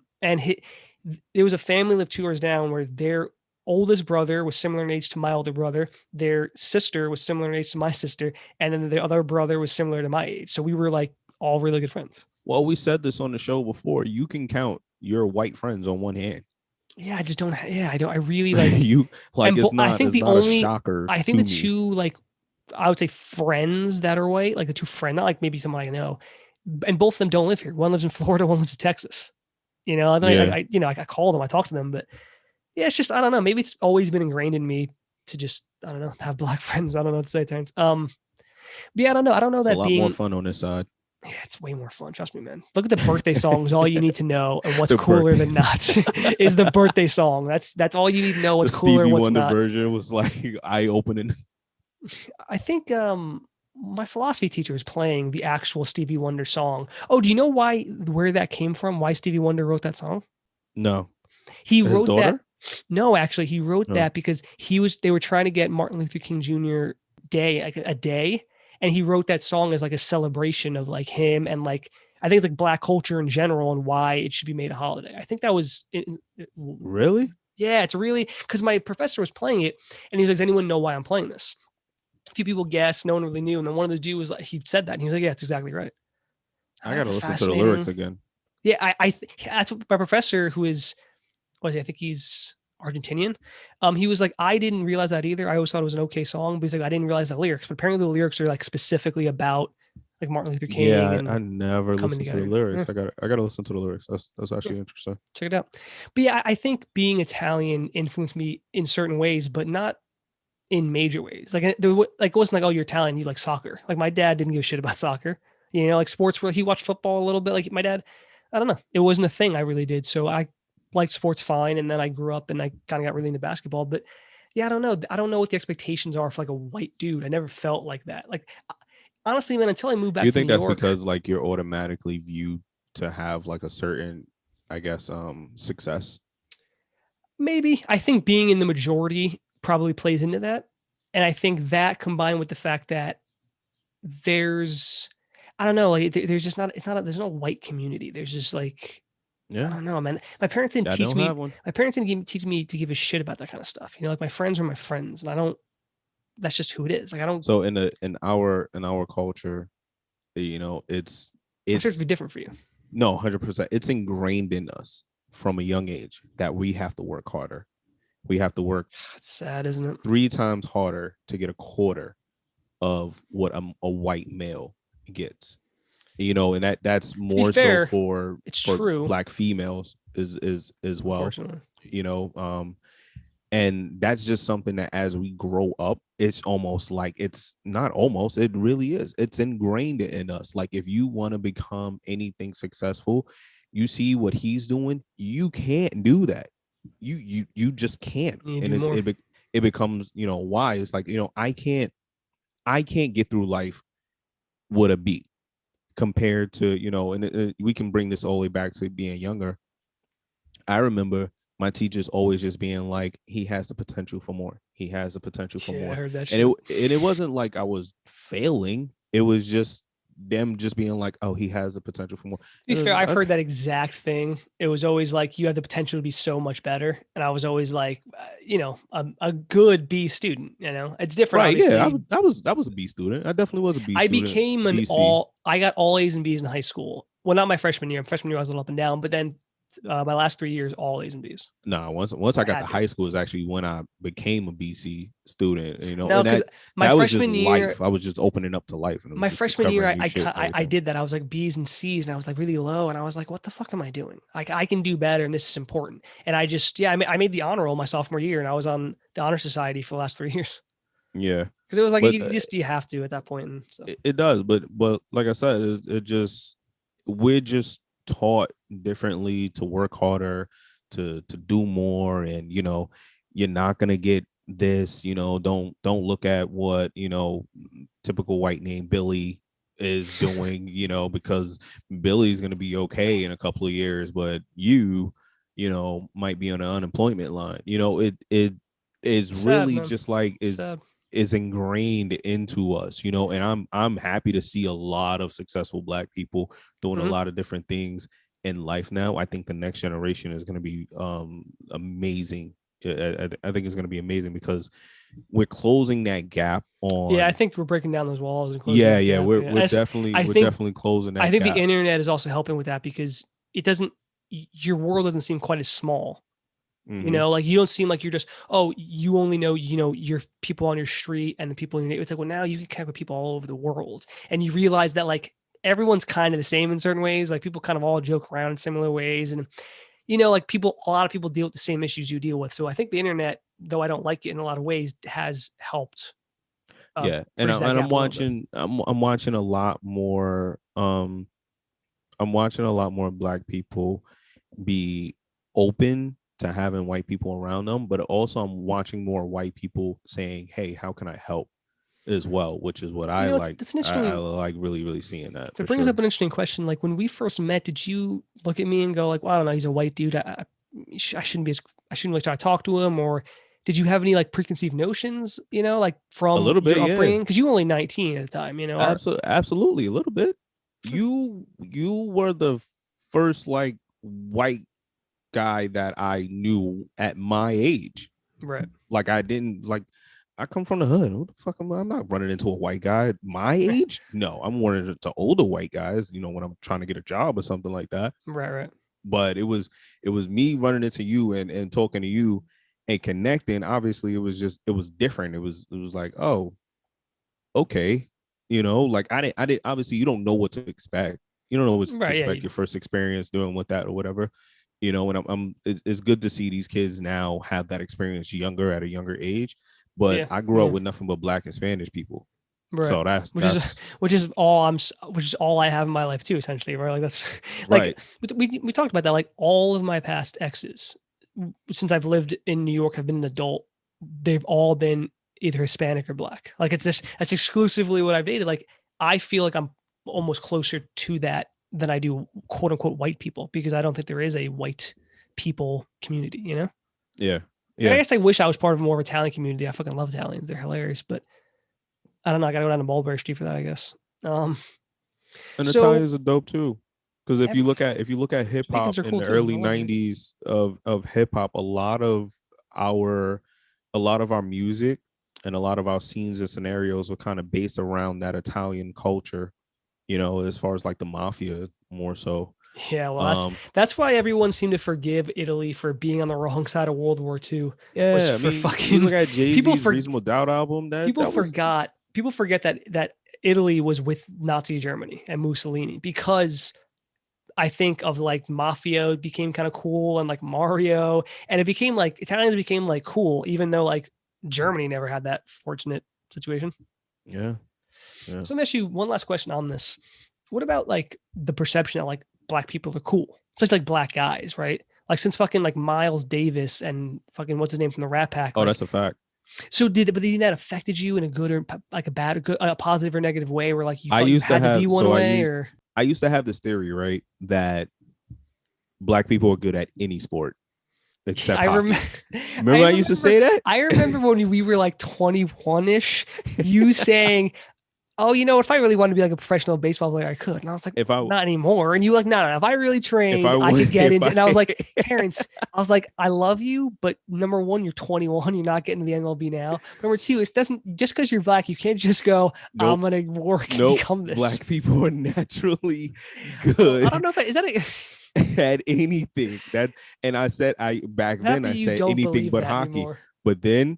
there was a family lived two doors down where their oldest brother was similar in age to my older brother. Their sister was similar in age to my sister, and then the other brother was similar to my age. So we were like all really good friends. Well, we said this on the show before. You can count your white friends on one hand. Yeah, I just don't. Yeah, I don't. I really like. You like And it's I not think it's the not a only. shocker I think to the me. two like I would say friends that are white, like the two friends, not like maybe someone I know, and both of them don't live here. One lives in Florida, one lives in Texas. And then Yeah, I call them, I talk to them, but yeah, it's just I don't know. Maybe it's always been ingrained in me to just I don't know have black friends. I don't know what to say, Terrance. But yeah, I don't know. I don't know it's a that lot more being. fun on this side. Yeah, it's way more fun. Trust me, man. Look at the birthday songs. All you need to know, and what's The cooler than birthdays. not is the birthday song. That's all you need to know. The What's cooler, Stevie what's Wonder not. version was like eye opening. I think my philosophy teacher was playing the actual Stevie Wonder song. Oh, do you know where that came from? Why Stevie Wonder wrote that song? No, He his wrote that. daughter. No, actually, he wrote No, that because they were trying to get Martin Luther King Jr. day, like a day, and he wrote that song as like a celebration of like him and like I think it's like black culture in general and why it should be made a holiday. I think that was really? yeah, it's really because my professor was playing it and he was like, does anyone know why I'm playing this? A few people guessed, no one really knew. And then one of the dudes was like, he said that and he was like, yeah, that's exactly right. Oh, I that's gotta a listen to the lyrics fascinating. again. Yeah, that's what my professor who is what is he? I think he's Argentinian. He was like, I didn't realize that either. I always thought it was an okay song, but he's like, I didn't realize the lyrics. But apparently the lyrics are like specifically about like Martin Luther King Yeah, I and never coming listened to the together. Yeah, lyrics. I gotta listen to the lyrics. That's yeah, actually interesting. check it out. But yeah, I think being Italian influenced me in certain ways, but not in major ways. Like it wasn't like, oh, you're Italian, you like soccer. Like my dad didn't give a shit about soccer. Like sports where he watched football a little bit. Like my dad, I don't know. It wasn't a thing I really did. So I liked sports fine. And then I grew up and I kind of got really into basketball. But yeah, I don't know. I don't know what the expectations are for like a white dude. I never felt like that. Like honestly, man, until I moved Do back you to think New that's York, because like you're automatically viewed to have like a certain, I guess, success? maybe I think being in the majority probably plays into that. And I think that combined with the fact that there's I don't know, like there's just not it's not there's no white community. There's just like I Yeah, don't know, man. My parents didn't I teach don't me. have one. My parents didn't teach me to give a shit about that kind of stuff. Like my friends are my friends, and I don't. That's just who it is. Like I don't. So in our culture, it's I'm sure it's it's be different for you. no 100%. It's ingrained in us from a young age that we have to work harder. We have to work It's sad, isn't it? 3 times harder to get a quarter of what a white male gets. And that's To be more so fair, for it's true. black females is as well. Unfortunately, You know, and that's just something that as we grow up, it's almost like it's not almost, it really is. It's ingrained in us. Like if you want to become anything successful, you see what he's doing, you can't do that. You just can't. you need to And do more. it becomes, why it's like, I can't get through life with a B compared to, and we can bring this all the way back to being younger. I remember my teachers always just being like, he has the potential for more. He has the potential for Yeah, I more. heard that And shit. it wasn't like I was failing. It was just them just being like, oh, he has the potential for more. To be And it fair, was I've okay. heard that exact thing. It was always like you have the potential to be so much better, and I was always like, a good B student. It's different, Right. Yeah. obviously. I was a B student. I definitely was a B I student. became an BC. all. I got all A's and B's in high school. Well, not my freshman year. Freshman year I was a little up and down, but then my last 3 years, all A's and B's. No, once I I got to had to. high school is actually when I became a BC student, No, and because my that was just freshman year, life. I was just opening up to life, and it was my just freshman year, discovering new shit and I everything. did that. I was like B's and C's, and I was like really low, and I was like, what the fuck am I doing? Like I can do better, and this is important. And I just I made the honor roll my sophomore year, and I was on the honor society for the last 3 years Yeah, because it was like but you have to at that point, and so. it does. But like I said, it just we're just taught differently to work harder, to do more, and you're not gonna get this. Don't look at what typical white name Billy is doing. Because Billy's gonna be okay in a couple of years, but might be on the unemployment line. It is Sad, really man. just like Sad. is ingrained into us, and I'm happy to see a lot of successful Black people doing a Mhm. lot of different things in life now. I think the next generation is going to be amazing. I think it's going to be amazing because we're closing that gap Yeah, I on. think we're breaking down those walls and closing Yeah, that yeah, gap. we're Yeah, we're definitely I we're think definitely closing I that think the gap. internet is also helping with that because it doesn't. Your world doesn't seem quite as small. Hmm. Like you don't seem like you're just, oh, you only know, your people on your street and the people in your neighborhood. It's like, well, now you can connect with people all over the world. And you realize that like everyone's kind of the same in certain ways. Like people kind of all joke around in similar ways. And, like a lot of people deal with the same issues you deal with. So I think the internet, though I don't like it in a lot of ways, has helped Yeah, and bridge that I'm gap a little bit. watching. I'm watching a lot more. I'm watching a lot more Black people be open to having white people around them, but also I'm watching more white people saying, "Hey, how can I help?" as well, which is what I like. That's an I interesting. like really, really seeing that That for brings up sure. an interesting question. Like when we first met, did you look at me and go like, "Well, I don't know, he's a white dude. I shouldn't be. I shouldn't really try to talk to him." Or did you have any like preconceived notions? Like A from little bit, your yeah. upbringing? Because you were only 19 at the time. Absolutely, a little bit. You were the first like white guy that I knew at my age. Right. Like I didn't like. I come from the hood. What the fuck am I? I'm not running into a white guy at my age. No, I'm running into older white guys. When I'm trying to get a job or something like that. Right. Right. But it was me running into you and talking to you and connecting. Obviously, it was different. It was like, oh, okay, like I didn't obviously you don't know what to expect. You don't know what to Right. Yeah. expect your first experience doing with that or whatever. And it's good to see these kids now have that experience younger at a younger age. But Yeah. I grew up Yeah. with nothing but Black and Spanish people, Right. so that's Which is that's which is all I have in my life too, essentially. Right. Like that's right. like we talked about that. Like all of my past exes, since I've lived in New York, I've been an adult. They've all been either Hispanic or Black. Like it's just that's exclusively what I've dated. Like I feel like I'm almost closer to that than I do quote unquote white people because I don't think there is a white people community. Yeah, And I yeah. guess I wish I was part of a more Italian community. I fucking love Italians; they're hilarious. But I don't know. I got to go down to Mulberry Street for that, I guess. Um, And so Italians are dope too. Because if you look at hip Jamaicans hop are in cool the too. I early love Jamaicans. '90s of hip hop, our a lot of our music and a lot of our scenes and scenarios were kind of based around that Italian culture. As far as like the mafia more so. Yeah, well, Um, that's why everyone seemed to forgive Italy for being on the wrong side of World War II. Was yeah, I for mean, you fucking look at Jay people Z's for Reasonable Doubt album. That was people forget that Italy was with Nazi Germany and Mussolini because I think of like Mafia became kind of cool and like Mario and it became like Italians became like cool even though like Germany never had that fortunate situation. yeah, yeah. So let me ask you one last question on this. What about like the perception that like black people are cool? Just like black guys, right? Like since fucking like Miles Davis and fucking what's his name from the Rat Pack, Oh, like that's a fact. so did that affected you in a good or like a bad, a positive or negative way, where like you I felt you used to had to be have one so way or I used to have this theory, right, that Black people are good at any sport except I remember. hockey. Remember I used to say that? I remember when we were like 21 ish. You saying, "Oh, if I really wanted to be like a professional baseball player, I could." And I was like, if I "Not anymore." And you like, "No, no. If I really if I trained, I could would get if into." I And I was like, "Terrance, I was like, I love you, but number one, you're 21. You're not getting to the MLB now. Number two, it doesn't just because you're black, you can't just go. I'm nope. gonna work and Nope. become this." Black people are naturally Well, I don't good know if is that a at anything. That and I said I back then happy I you said don't anything believe but that hockey. anymore. But then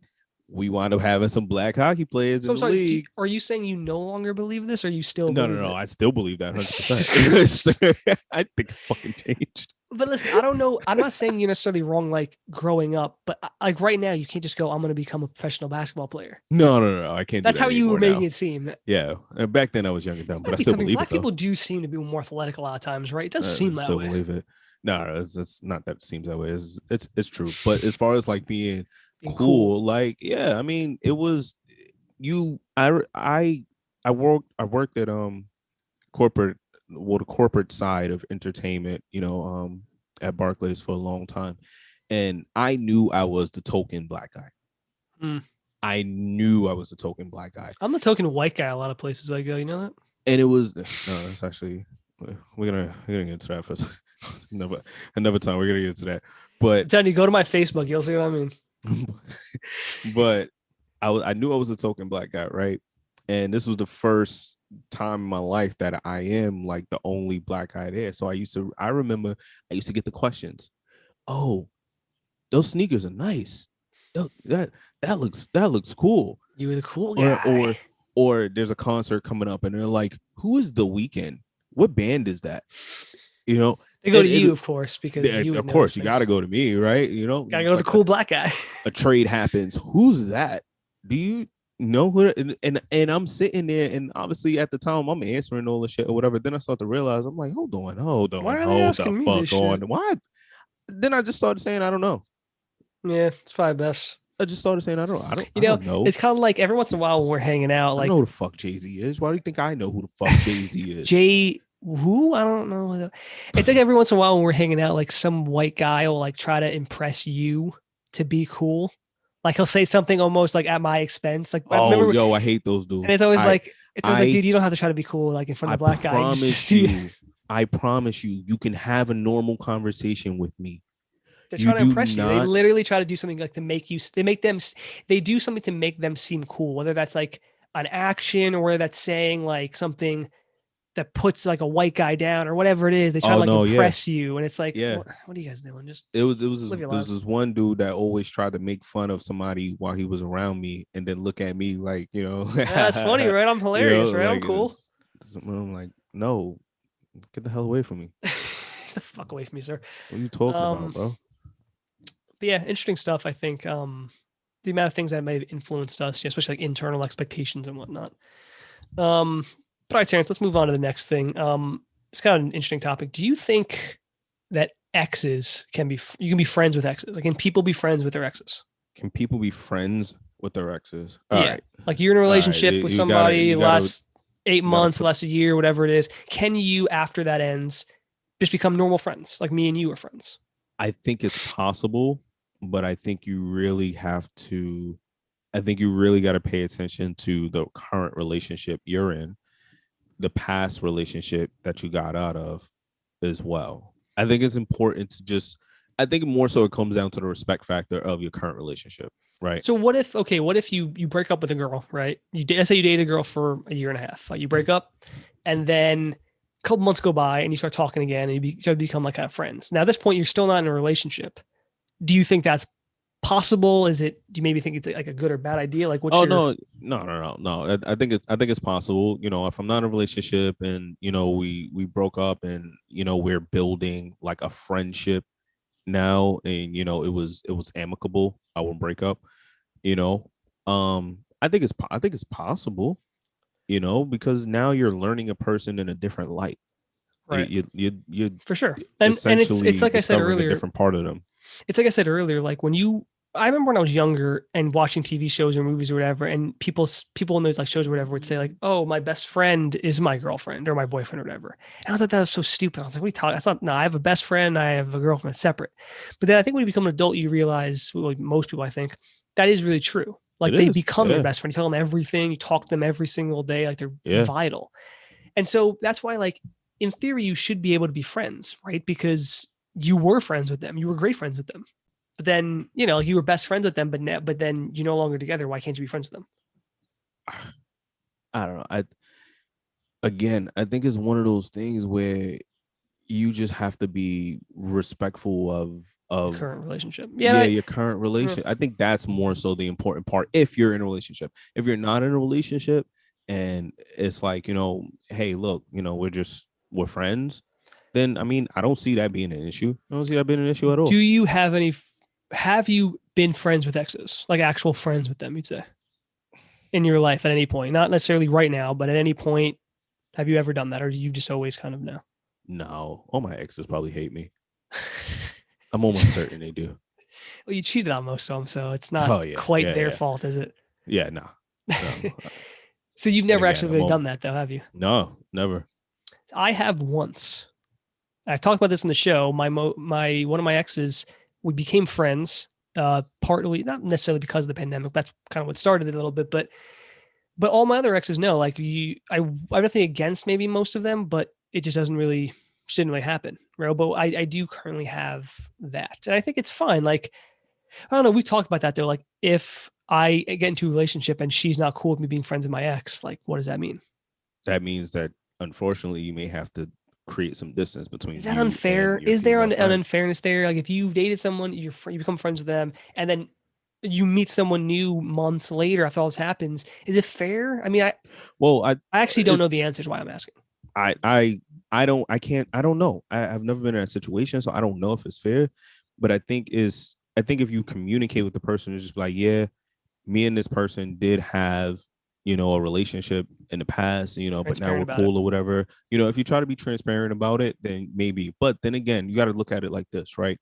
we wound up having some black hockey players So in I'm the sorry. league. Are you saying you no longer believe this, or you still No, no, believe no. it? I still believe that Jesus Christ. 100%. I think it fucking changed. But listen, I don't know. I'm not saying you're necessarily wrong, like growing up, but like right now, you can't just go, I'm going to become a professional basketball player. No, no, no. I can't do That's that how you were anymore making now. it seem. It Yeah. And back then I was young and dumb, but might I be still something. believe Black it though. people do seem to be more athletic a lot of times, right? It does seem I that still way. believe it. No, no, it's not that it seems that way. It's true. But as far as like being Being cool. cool, like yeah, I mean, it was you. I worked at corporate, well, the corporate side of entertainment, at Barclays for a long time, and I knew I was the token black guy. Mm. I knew I was the token black guy, I'm the token white guy a lot of places I go. You know that? and it was no, it's actually we're gonna get into that for another time. We're gonna get into that, but I'm telling you, go to my Facebook. You'll see what I mean. but I knew I was a token black guy, right? And this was the first time in my life that I am like the only black guy there. So I remember I used to get the questions. Oh, those sneakers are nice. That looks cool. You were the cool Or guy. or or there's a concert coming up and they're like, who is The Weeknd? What band is that? You know, They go and to you, of course, because you would of know these course you got to things. go to me, right? Gotta go It's to the like cool black guy. a trade happens. Who's that? Do you know who? And I'm sitting there, and obviously at the time I'm answering all the shit or whatever. Then I start to realize I'm like, Why are they hold the asking me this fuck shit? on. Why? Then I just started saying I don't know. Yeah, it's probably best. I just started saying I don't know. It's kind of like every once in a while when we're hanging out, I don't know like who the fuck Jay-Z is. Why do you think I know who the fuck Jay-Z is? Jay, who I don't know. It's like every once in a while when we're hanging out, like some white guy will like try to impress you to be cool. Like he'll say something almost like at my expense. Like I Oh, remember, yo, I hate those and dudes. it's always like I, dude, you don't have to try to be cool like in front I of the black guy. Just promise do. you, I promise you, you can have a normal conversation with me. They're You trying to do impress you. They not. literally try to do something like to make you. They make them. They do something to make them seem cool. Whether that's like an action or whether that's saying like something that puts like a white guy down or whatever it is. They try to Oh like no, yeah, impress you, and it's like, yeah. what are you guys doing? Just It live your was lives. this one dude that always tried to make fun of somebody while he was around me, and then look at me like, That's funny, right? I'm hilarious, right? I'm like cool. I'm like, no, get the hell away from me. Get the fuck away from me, sir. What are you talking about, Um, bro? but yeah, interesting stuff. I think the amount of things that may have influenced us, especially like internal expectations and whatnot. But all right, Terrance, let's move on to the next thing. It's kind of an interesting topic. Do you think that exes you can be friends with exes? Like, can people be friends with their exes? Can people be friends with their exes? All Yeah. right, Like you're in a all right. relationship with somebody You gotta last 8 you gotta months, put. last a year, whatever it is. Can you, after that ends, just become normal friends? Like me and you are friends. I think it's possible, but I think you really have to. I think you really got to pay attention to the current relationship you're in, the past relationship that you got out of as well. I think it's important to just, I think more so it comes down to the respect factor of your current relationship, right? So what if you break up with a girl, right? Let's say you dated a girl for a year and a half. Like you break up and then a couple months go by and you start talking again and you become like kind of friends. Now at this point you're still not in a relationship. Do you think that's possible? Do you maybe think it's like a good or bad idea? Like what's Oh your no. I think it's possible. If I'm not in a relationship and we broke up and we're building like a friendship now and it was amicable, our breakup, you know. I think it's possible, because now you're learning a person in a different light. right? You For sure. And it's essentially like I said discovering a earlier, different part of them. it's like I said earlier, like when you I remember when I was younger and watching TV shows or movies or whatever, and people in those like shows or whatever would say like, "Oh, my best friend is my girlfriend or my boyfriend or whatever." And I was like, that was so stupid. I was like, "What are you talking?" I thought, no, I have a best friend, I have a girlfriend, separate. But then I think when you become an adult, you realize, well, like most people, I think that is really true. It Like they is. become your Yeah. best friend. You tell them everything. You talk to them every single day. Like they're Yeah. vital. And so that's why, like in theory, you should be able to be friends, right? Because you were friends with them. You were great friends with them. But then, you were best friends with them, but then you're no longer together. Why can't you be friends with them? I don't know. I think it's one of those things where you just have to be respectful of Your of current relationship. yeah, Yeah. your current relation. I think that's more so the important part if you're in a relationship. If you're not in a relationship and it's like, hey, look, we're friends, then I mean, I don't see that being an issue. I don't see that being an issue at Do all. you have you been friends with exes? Like actual friends with them, you'd say, in your life at any point? Not necessarily right now, but at any point, have you ever done that? Or do you just always kind of know? No, all my exes probably hate me. I'm almost certain they do. Well, you cheated on most of them, so it's not Oh yeah, quite yeah, their yeah, fault, is it? yeah. No, no. So you've And never again, actually really done that, though, have you? no, never. I have once. I talked about this in the show. My one of my exes, we became friends. Partly not necessarily because of the pandemic. That's kind of what started it a little bit, but all my other exes know. Like I have nothing against maybe most of them, but it just didn't really happen, right? But I do currently have that, and I think it's fine. Like I don't know. We talked about that though. Like if I get into a relationship and she's not cool with me being friends with my ex, like what does that mean? That means that unfortunately you may have to create some distance Is between that you and unfair? your Is there female an friend. unfairness there? Like if you dated someone, you become friends with them, and then you meet someone new months later after all this happens, is it fair? I mean, Well, I actually don't it, know the answers why I'm asking. I, I, I don't know. I've never been in that situation, so I don't know if it's fair. But I think if you communicate with the person, it's just like, yeah, me and this person did have, a relationship in the past, but now Transparent we're about it. cool or whatever. If you try to be transparent about it, then maybe. But then again, you got to look at it like this, right?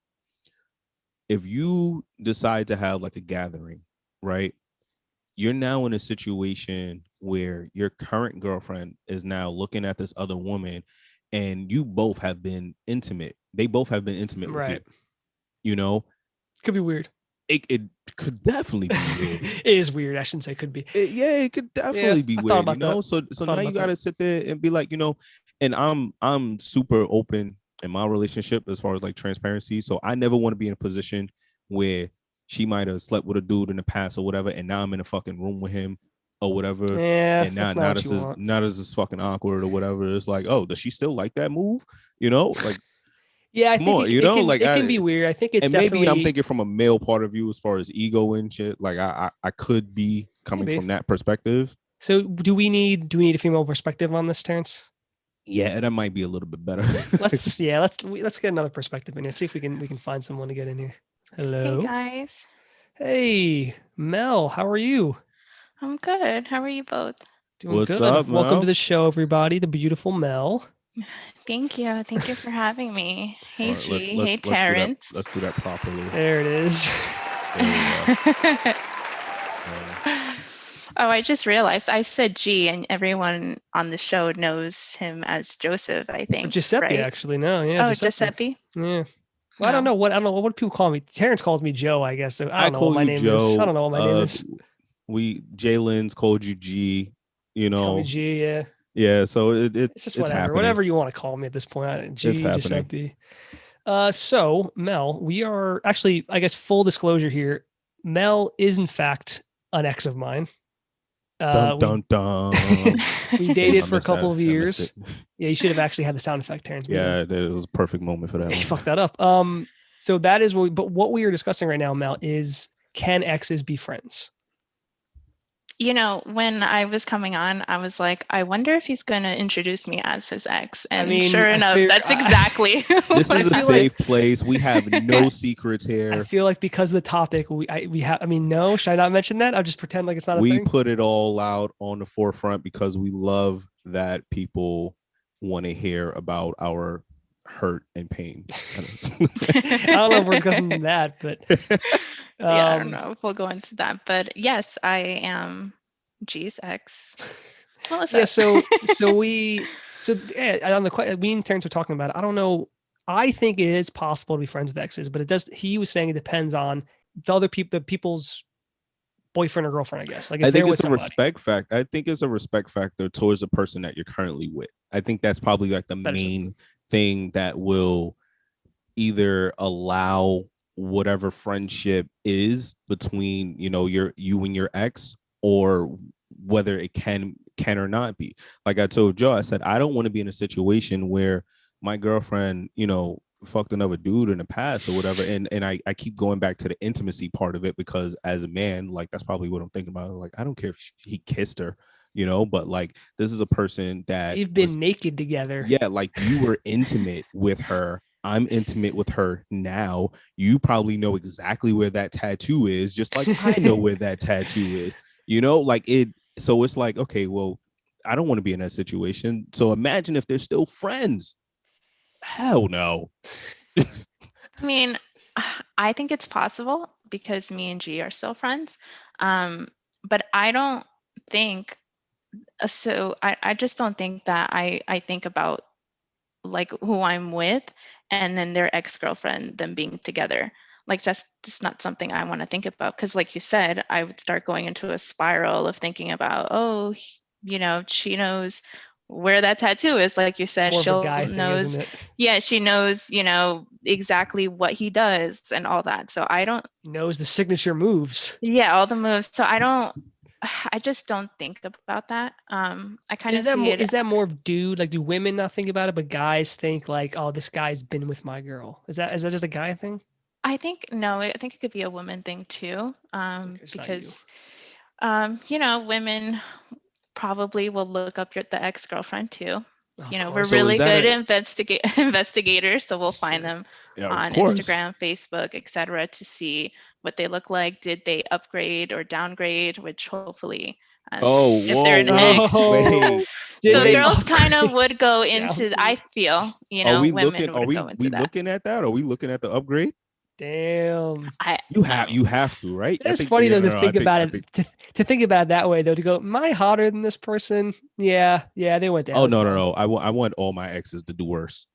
If you decide to have like a gathering, right? You're now in a situation where your current girlfriend is now looking at this other woman and you both have been intimate. They both have been intimate with you. Right. You know, Could be weird. it could definitely be weird. It is weird. I shouldn't say could be. Yeah, it could Yeah, definitely be I thought weird, about that. I So thought now you about that. gotta sit there and be like, and I'm super open in my relationship as far as like transparency. So I never want to be in a position where she might have slept with a dude in the past or whatever, and now I'm in a fucking room with him or whatever. Yeah, And that's not what you want. now this is fucking awkward or whatever. It's like, oh, does she still like that move? Like, Yeah, I come think on, like it can be weird. I think it's and maybe I'm definitely thinking from a male part of view as far as ego and shit. Like I could be coming maybe. from that perspective. So do we need a female perspective on this, Terrence? Yeah, that might be a little bit better. Let's get another perspective in here. See if we can find someone to get in here. Hey Hello. guys, Hey, Mel, how are you? I'm good. How are you both? Doing What's good. up, Welcome to Mel? the show, everybody. The beautiful Mel. Thank you. Thank you for having me. All Hey right, G. Hey let's do that. Terrance. Let's do that properly. There it is. There we go. Oh, I just realized I said G and everyone on the show knows him as Joseph, I think, Giuseppe, right? actually. No, yeah, Oh, Giuseppe. Giuseppe? Yeah. Well, No. I don't know what do people call me. Terrence calls me Joe, I guess. So I I don't know what call my you name is. I Joe. don't know what my name is. We Jalen's called you G. Call me G, yeah. Yeah. So It's just it's whatever. happening. Whatever you want to call me at this point. It's G, happening. Giuseppe. So Mel, we are actually, I guess, full disclosure here. Mel is in fact an ex of mine. Dun dun dun. We dated I for a missed that. couple of I missed years. it. Yeah, you should have actually had the sound effect, Terrence. Yeah, it was a perfect moment for that You one. fucked that up. So that is but what we are discussing right now, Mel, is can exes be friends? You know, when I was coming on, I was like, I wonder if he's going to introduce me as his ex. And sure enough, that's exactly This what is a happened. safe place. We have no secrets I here. feel like because of the topic, we have. I mean, no, should I not mention that? I'll just pretend like it's not a We thing. put it all out on the forefront because we love that people want to hear about our hurt and pain. I don't know if we're discussing that, but Yeah, I don't know if we'll go into that, but yes, I am G's ex. Melissa. Yeah, so on the we and Terrance were talking about it. I don't know. I think it is possible to be friends with exes, but it does. He was saying it depends on the other people, the people's boyfriend or girlfriend, I guess. Like if I think they're it's with a somebody. respect factor. I think it's a respect factor towards the person that you're currently with. I think that's probably like the main thing that will either allow whatever friendship is between, you know, you and your ex, or whether it can or not be. Like I told Joe, I said I don't want to be in a situation where my girlfriend, you know, fucked another dude in the past or whatever, and I keep going back to the intimacy part of it, because as a man, like that's probably what I'm thinking about. Like I don't care if he kissed her, you know, but like this is a person that you've been naked together. Yeah, like you were intimate with her. I'm intimate with her now. You probably know exactly where that tattoo is, just like I know where that tattoo is. You know, like it. So it's like, okay, well, I don't want to be in that situation. So imagine if they're still friends. Hell no. I mean, I think it's possible because me and G are still friends. But I don't think so. I just don't think that I think about like who I'm with and then their ex-girlfriend, them being together. Like that's just not something I want to think about, because like you said, I would start going into a spiral of thinking about, oh, you know, she knows where that tattoo is. Like you said, More she of a guy knows thing, isn't it? Yeah, she knows, you know, exactly what he does and all that. So I don't knows the signature moves. Yeah, all the moves. So I just don't think about that. I kind of see it. Is that more of dude? Like, do women not think about it, but guys think like, oh, this guy's been with my girl? Is that just a guy thing? I think I think it could be a woman thing too. Because you know, women probably will look up the ex-girlfriend too. You know, we're really good investigators, so we'll find them on Instagram, Facebook, etc., to see what they look like. Did they upgrade or downgrade? Which hopefully, if they're an ex, so girls kind of would go into. I feel, you know, women would go into that. Looking at that? Are we looking at the upgrade? Damn. You have to, right? It's funny though to think about it. To think about it that way though, to go, am I hotter than this person? Yeah, they went down. Oh no. I want all my exes to do worse.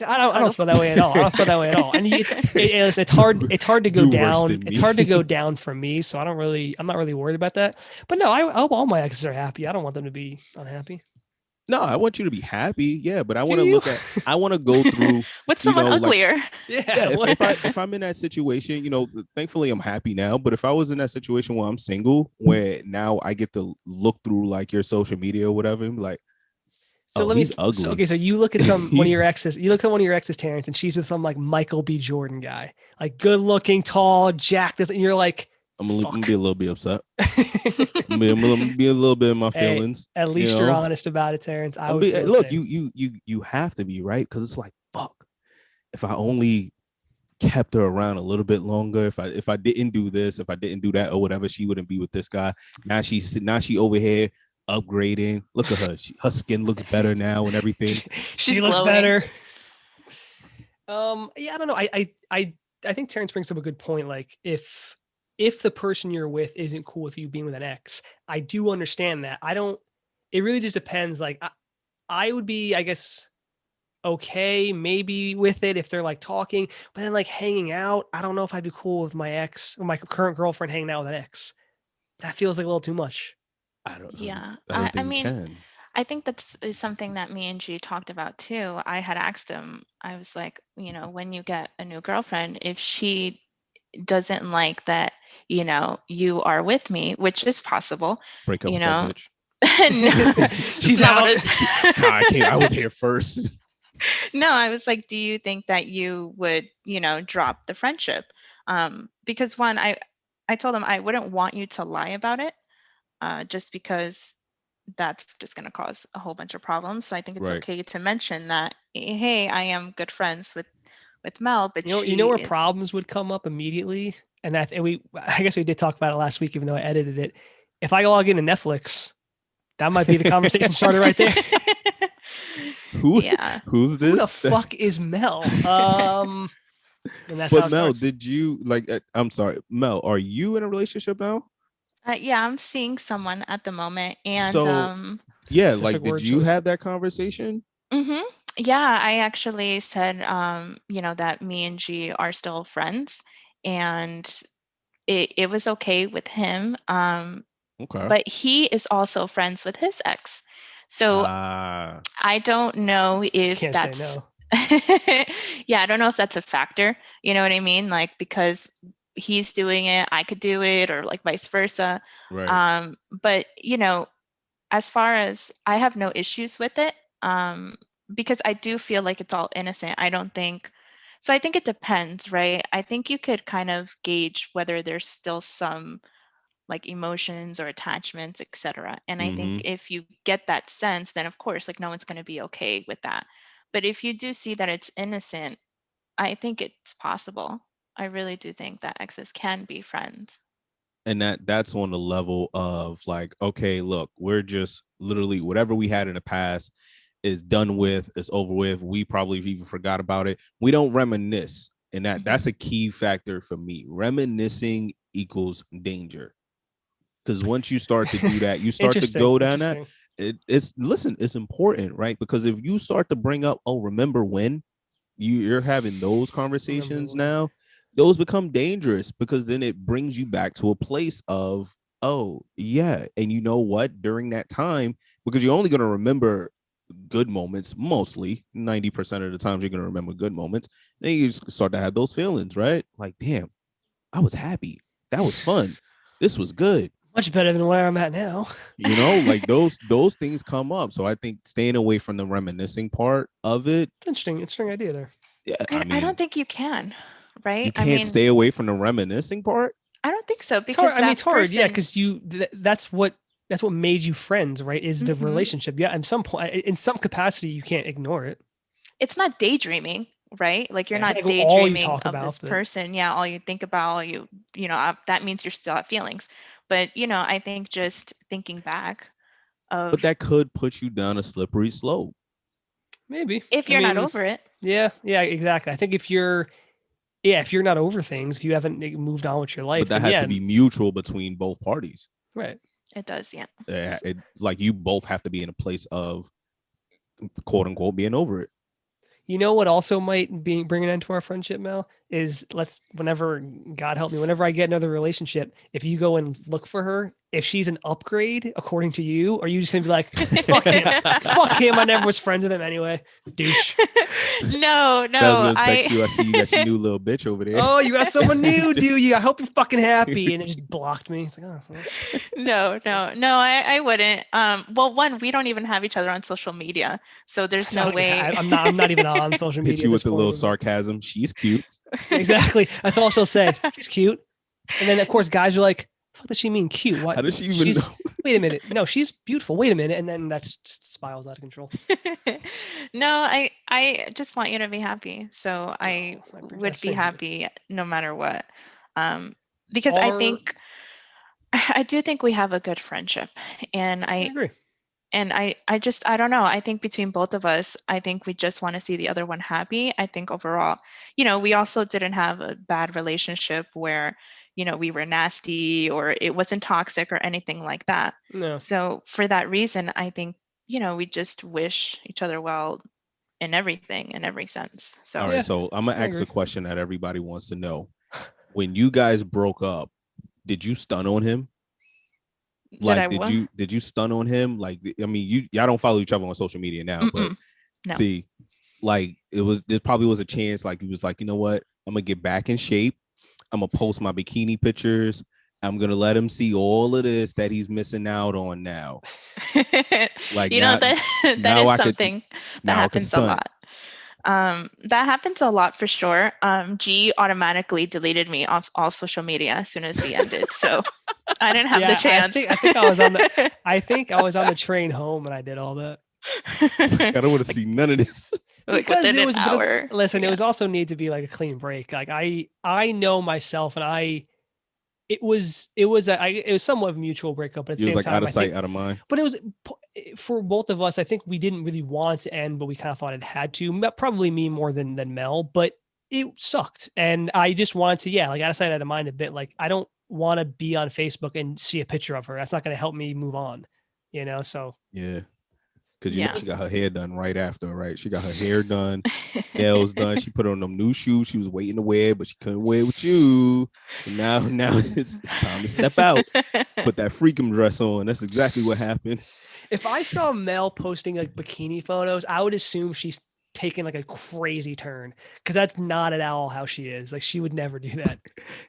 I don't feel that way at all. I don't feel that way at all. And it's hard to go down. It's hard to go down for me. So I'm not really worried about that. But no, I hope all my exes are happy. I don't want them to be unhappy. No, I want you to be happy. Yeah, but I want to I want to go through with someone uglier. If I'm in that situation, you know, thankfully I'm happy now. But if I was in that situation where I'm single, where now I get to look through like your social media or whatever, and be like, so he's ugly. So you look at one of your exes. You look at one of your exes, Terrance, and she's with some like Michael B. Jordan guy, like good looking, tall, jacked. And you're like, I'm gonna be a little bit upset. I'm gonna be a little bit in my feelings. At least you're honest about it, Terrance. Look, you have to be, right, because it's like, fuck. If I only kept her around a little bit longer, if I didn't do this, if I didn't do that or whatever, she wouldn't be with this guy. Now she over here upgrading. Look at her. Her skin looks better now and everything. she looks better. Yeah, I don't know. I think Terrance brings up a good point. Like if the person you're with isn't cool with you being with an ex, I do understand that. It really just depends. Like I would be, I guess, okay, maybe with it if they're like talking, but then like hanging out, I don't know if I'd be cool with my ex or my current girlfriend hanging out with an ex. That feels like a little too much. I mean, I think that's something that me and G talked about too. I had asked him, I was like, you know, when you get a new girlfriend, if she doesn't like that, you know, you are with me, which is possible. Break up, you know. With that bitch. No, she's out. I was here first. No, I was like, do you think that you would, you know, drop the friendship? Because one, I told him I wouldn't want you to lie about it, just because that's just going to cause a whole bunch of problems. So I think it's okay to mention that, hey, I am good friends with Mel, but you know where problems would come up immediately, and I guess we did talk about it last week, even though I edited it. If I log into Netflix, that might be the conversation starter right there. Who's this? Who the fuck is Mel? And that's But how it Mel, starts. did you I'm sorry, Mel, are you in a relationship now? Yeah, I'm seeing someone at the moment, and So yeah, Specific did word you choice. have that conversation? mm-hmm. Yeah, I actually said, that me and G are still friends, and it was okay with him. Okay. But he is also friends with his ex. So Ah. I don't know You if can't say that's no. yeah, I don't know if that's a factor. You know what I mean? Like, because he's doing it, I could do it, or like vice versa. Right. But as far as, I have no issues with it, because I do feel like it's all innocent. I don't think so. I think it depends, right? I think you could kind of gauge whether there's still some like emotions or attachments, etc. And I think Mm-hmm. if you get that sense, then of course, like, no one's going to be okay with that. But if you do see that it's innocent, I think it's possible. I really do think that exes can be friends. And that's on the level of like, okay, look, we're just literally whatever we had in the past is done with, it's over with. We probably even forgot about it. We don't reminisce. And that's a key factor for me. Reminiscing equals danger. Because once you start to do that, you start to Interesting. go down that. Interesting. It's important, right? Because if you start to bring up, oh, remember when you're having those Remember conversations when? now, those become dangerous because then it brings you back to a place of, oh, yeah. And you know what? During that time, because you're only going to remember good moments, mostly 90% of the times you're going to remember good moments. Then you just start to have those feelings, right? Like, damn, I was happy. That was fun. This was good. Much better than where I'm at now. Like those things come up. So I think staying away from the reminiscing part of it. It's interesting idea there. Yeah, I don't think you can, you right? I can't mean, stay away from the reminiscing part. I don't think so, It's hard. because I mean, it's that hard. Yeah, person, because that's what made you friends, right? Is the Mhm. relationship. Yeah, at some point, in some capacity, you can't ignore it. It's not daydreaming, right? Like, you're Yeah, it's not like all you daydreaming talk of this about, but person. Yeah, all you think about, that means you're still have feelings. But, I think just thinking back But of, that could put you down a slippery slope. maybe. if I you're not mean, over it, yeah, exactly. I think if you're not over things, if you haven't moved on with your But life, that then has yeah, to be mutual between both parties. right. it does, yeah. Like you both have to be in a place of quote unquote being over it. You know what also might be bringing into our friendship, Mel, is whenever, God help me, whenever I get another relationship, if you go and look for her, if she's an upgrade according to you, are you just gonna be like, fuck him, I never was friends with him anyway, douche. No, I was no, gonna text you. I see you got your new little bitch over there. Oh, you got someone new, do you? I hope you're fucking happy. And it just blocked me. It's like, oh, well. no, I wouldn't. Well, one, we don't even have each other on social media, so there's no way. I'm not even on social Hit media you at with this the little point. sarcasm. She's cute. Exactly. That's all she'll say. She's cute. And then of course guys are like, what does she mean cute? What? How does she even know? Wait a minute. No, she's beautiful. Wait a minute. And then that's just spirals out of control. No, I just want you to be happy. So I would be Same here. happy no matter what. Because I do think we have a good friendship, and I agree. I don't know. I think between both of us, I think we just want to see the other one happy. I think overall, we also didn't have a bad relationship where, we were nasty or it wasn't toxic or anything like that. No. So for that reason, I think, we just wish each other well in everything, in every sense. So All right, so I'm gonna ask a question that everybody wants to know. When you guys broke up, did you stun on him? Like, did you stun on him? Like, I mean, y'all don't follow each other on social media now, but no. see, like there probably was a chance, like he was like, you know what, I'm gonna get back in shape. I'm gonna post my bikini pictures. I'm gonna let him see all of this that he's missing out on now. Like, that is something that happens a lot. That happens a lot for sure. G automatically deleted me off all social media as soon as we ended, so I didn't have the chance. I think I was on the I think I was on the train home and I did all that. I don't want to see none of this. Because it was listen, it was also need to be like a clean break. Like I know myself, and it was somewhat of a mutual breakup, but at the same time, out of sight, out of mind. But it was for both of us. I think we didn't really want to end, but we kind of thought it had to. Probably me more than Mel. But it sucked. And I just wanted to, like out of sight, out of mind a bit. Like, I don't want to be on Facebook and see a picture of her. That's not going to help me move on, so. Yeah. Because you know she got her hair done right after, right? She got her hair done, nails done. She put on them new shoes she was waiting to wear, but she couldn't wear with you. And now it's time to step out. Put that freakum dress on. That's exactly what happened. If I saw Mel posting like bikini photos, I would assume she's taken like a crazy turn, because that's not at all how she is. Like, she would never do that.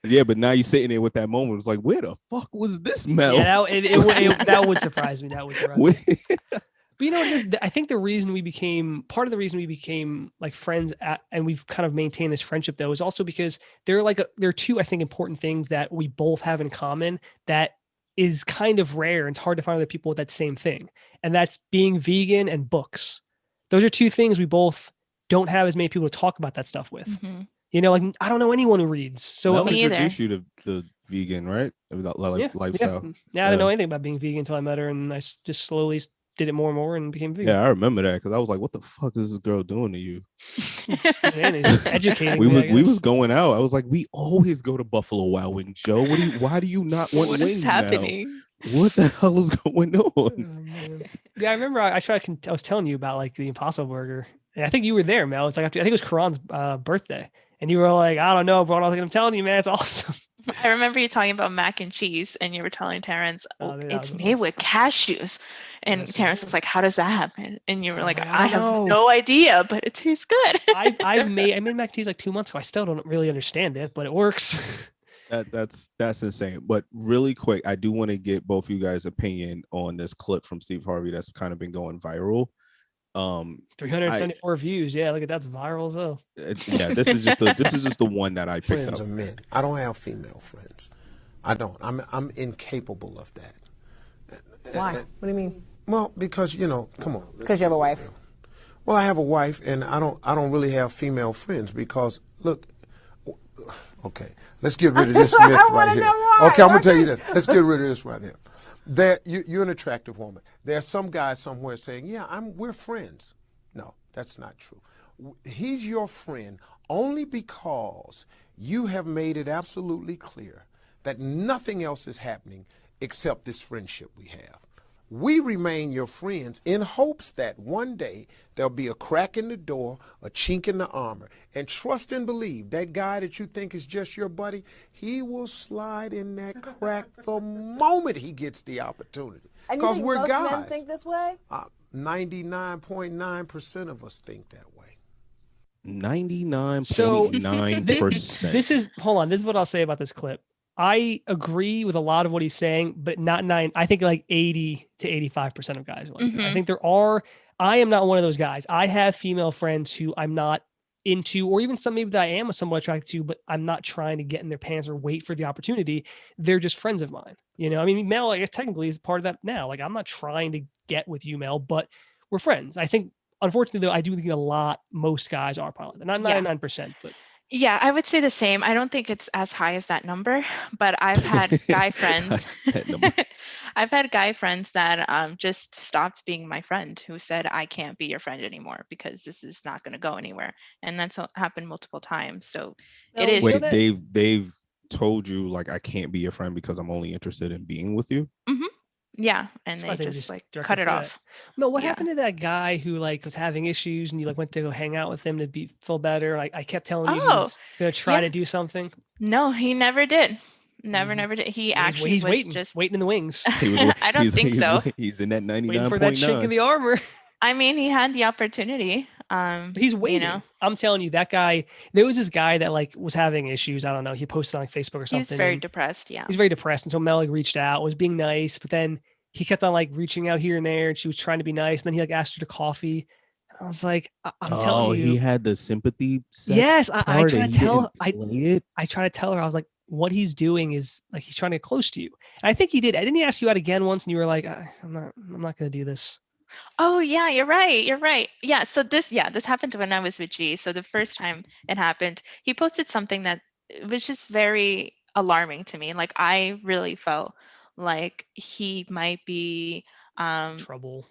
Yeah, but now you're sitting there with that moment. It's like, where the fuck was this Mel? Yeah, that would surprise me. That would surprise me. But I think part of the reason we became like friends and we've kind of maintained this friendship though, is also because there are two, I think, important things that we both have in common that is kind of rare, and it's hard to find other people with that same thing. And that's being vegan and books. Those are two things we both don't have as many people to talk about that stuff with. Mm-hmm. Like, I don't know anyone who reads. So I'll introduce you to the vegan, right? Lifestyle. Yeah, I didn't know anything about being vegan until I met her, and I just slowly did it more and more and became vegan. Yeah, I remember that, because I was like, what the fuck is this girl doing to you? Educating we was going out. I was like, we always go to Buffalo Wild Wings, Joe. Why do you not want wings happening now? What the hell is going on? Yeah, I remember I was telling you about like the Impossible Burger. And I think you were there, Mel. It's like, I think it was Karan's birthday. And you were like, I don't know, but I was like, I'm telling you, man, it's awesome. I remember you talking about mac and cheese, and you were telling Terrance, it's made with cashews. And Terrance was like, how does that happen? And you were like, I have no idea, but it tastes good. I made mac and cheese like 2 months ago. I still don't really understand it, but it works. That's insane. But really quick, I do want to get both of you guys' opinion on this clip from Steve Harvey that's kind of been going viral. 374 views. Yeah, look at that's viral as well. Yeah, this is just the one that I picked friends up. Of men. I don't have female friends. I don't. I'm incapable of that. Why? What do you mean? Well, because come on. Because you have a wife. Well, I have a wife, and I don't really have female friends because look. Okay, let's get rid of this myth right here. Okay, I'm gonna tell you this. Let's get rid of this right here. You're an attractive woman. There's some guy somewhere saying, "Yeah, we're friends." No, that's not true. He's your friend only because you have made it absolutely clear that nothing else is happening except this friendship we have. We remain your friends in hopes that one day there'll be a crack in the door, a chink in the armor. And trust and believe that guy that you think is just your buddy, he will slide in that crack the moment he gets the opportunity. Because we're most guys. Men think this way? 99.9% of us think that way. 99.9%. Hold on. This is what I'll say about this clip. I agree with a lot of what he's saying, but not 9. I think like 80 to 85% of guys. I think I am not one of those guys. I have female friends who I'm not into, or even some maybe that I am somewhat attracted to, but I'm not trying to get in their pants or wait for the opportunity. They're just friends of mine. I mean, Mel, I guess technically is part of that now. Like, I'm not trying to get with you, Mel, but we're friends. I think, unfortunately, though, I do think most guys are probably not 99%, but. Yeah, I would say the same. I don't think it's as high as that number, but I've had guy friends. I've had guy friends that just stopped being my friend, who said, I can't be your friend anymore because this is not going to go anywhere. And that's happened multiple times. So it is. Wait, they've told you like, I can't be your friend because I'm only interested in being with you? Mm-hmm. Yeah, and they just like cut it off. No, what happened to that guy who like was having issues and you like went to go hang out with him to feel better? Like, I kept telling you he was gonna try to do something. No, he never did. Never did. He actually was waiting in the wings. I don't think so. He's in that 99.9. Waiting for that chink in the armor. I mean, he had the opportunity. He's waiting. I'm telling you, that guy. There was this guy that like was having issues. I don't know. He posted on like Facebook or something. He was very depressed. Yeah. He was very depressed until Mel like reached out, was being nice, but then he kept on like reaching out here and there, and she was trying to be nice. And then he like asked her to coffee. And I was like, I'm telling you. Oh, he had the sympathy. Yes, I try to tell. I try to tell her. I was like, what he's doing is like he's trying to get close to you. And I think he did. Didn't he ask you out again once, and you were like, I'm not going to do this. Oh yeah, you're right. Yeah. So this happened when I was with G. So the first time it happened, he posted something that was just very alarming to me. Like, I really felt like he might be trouble.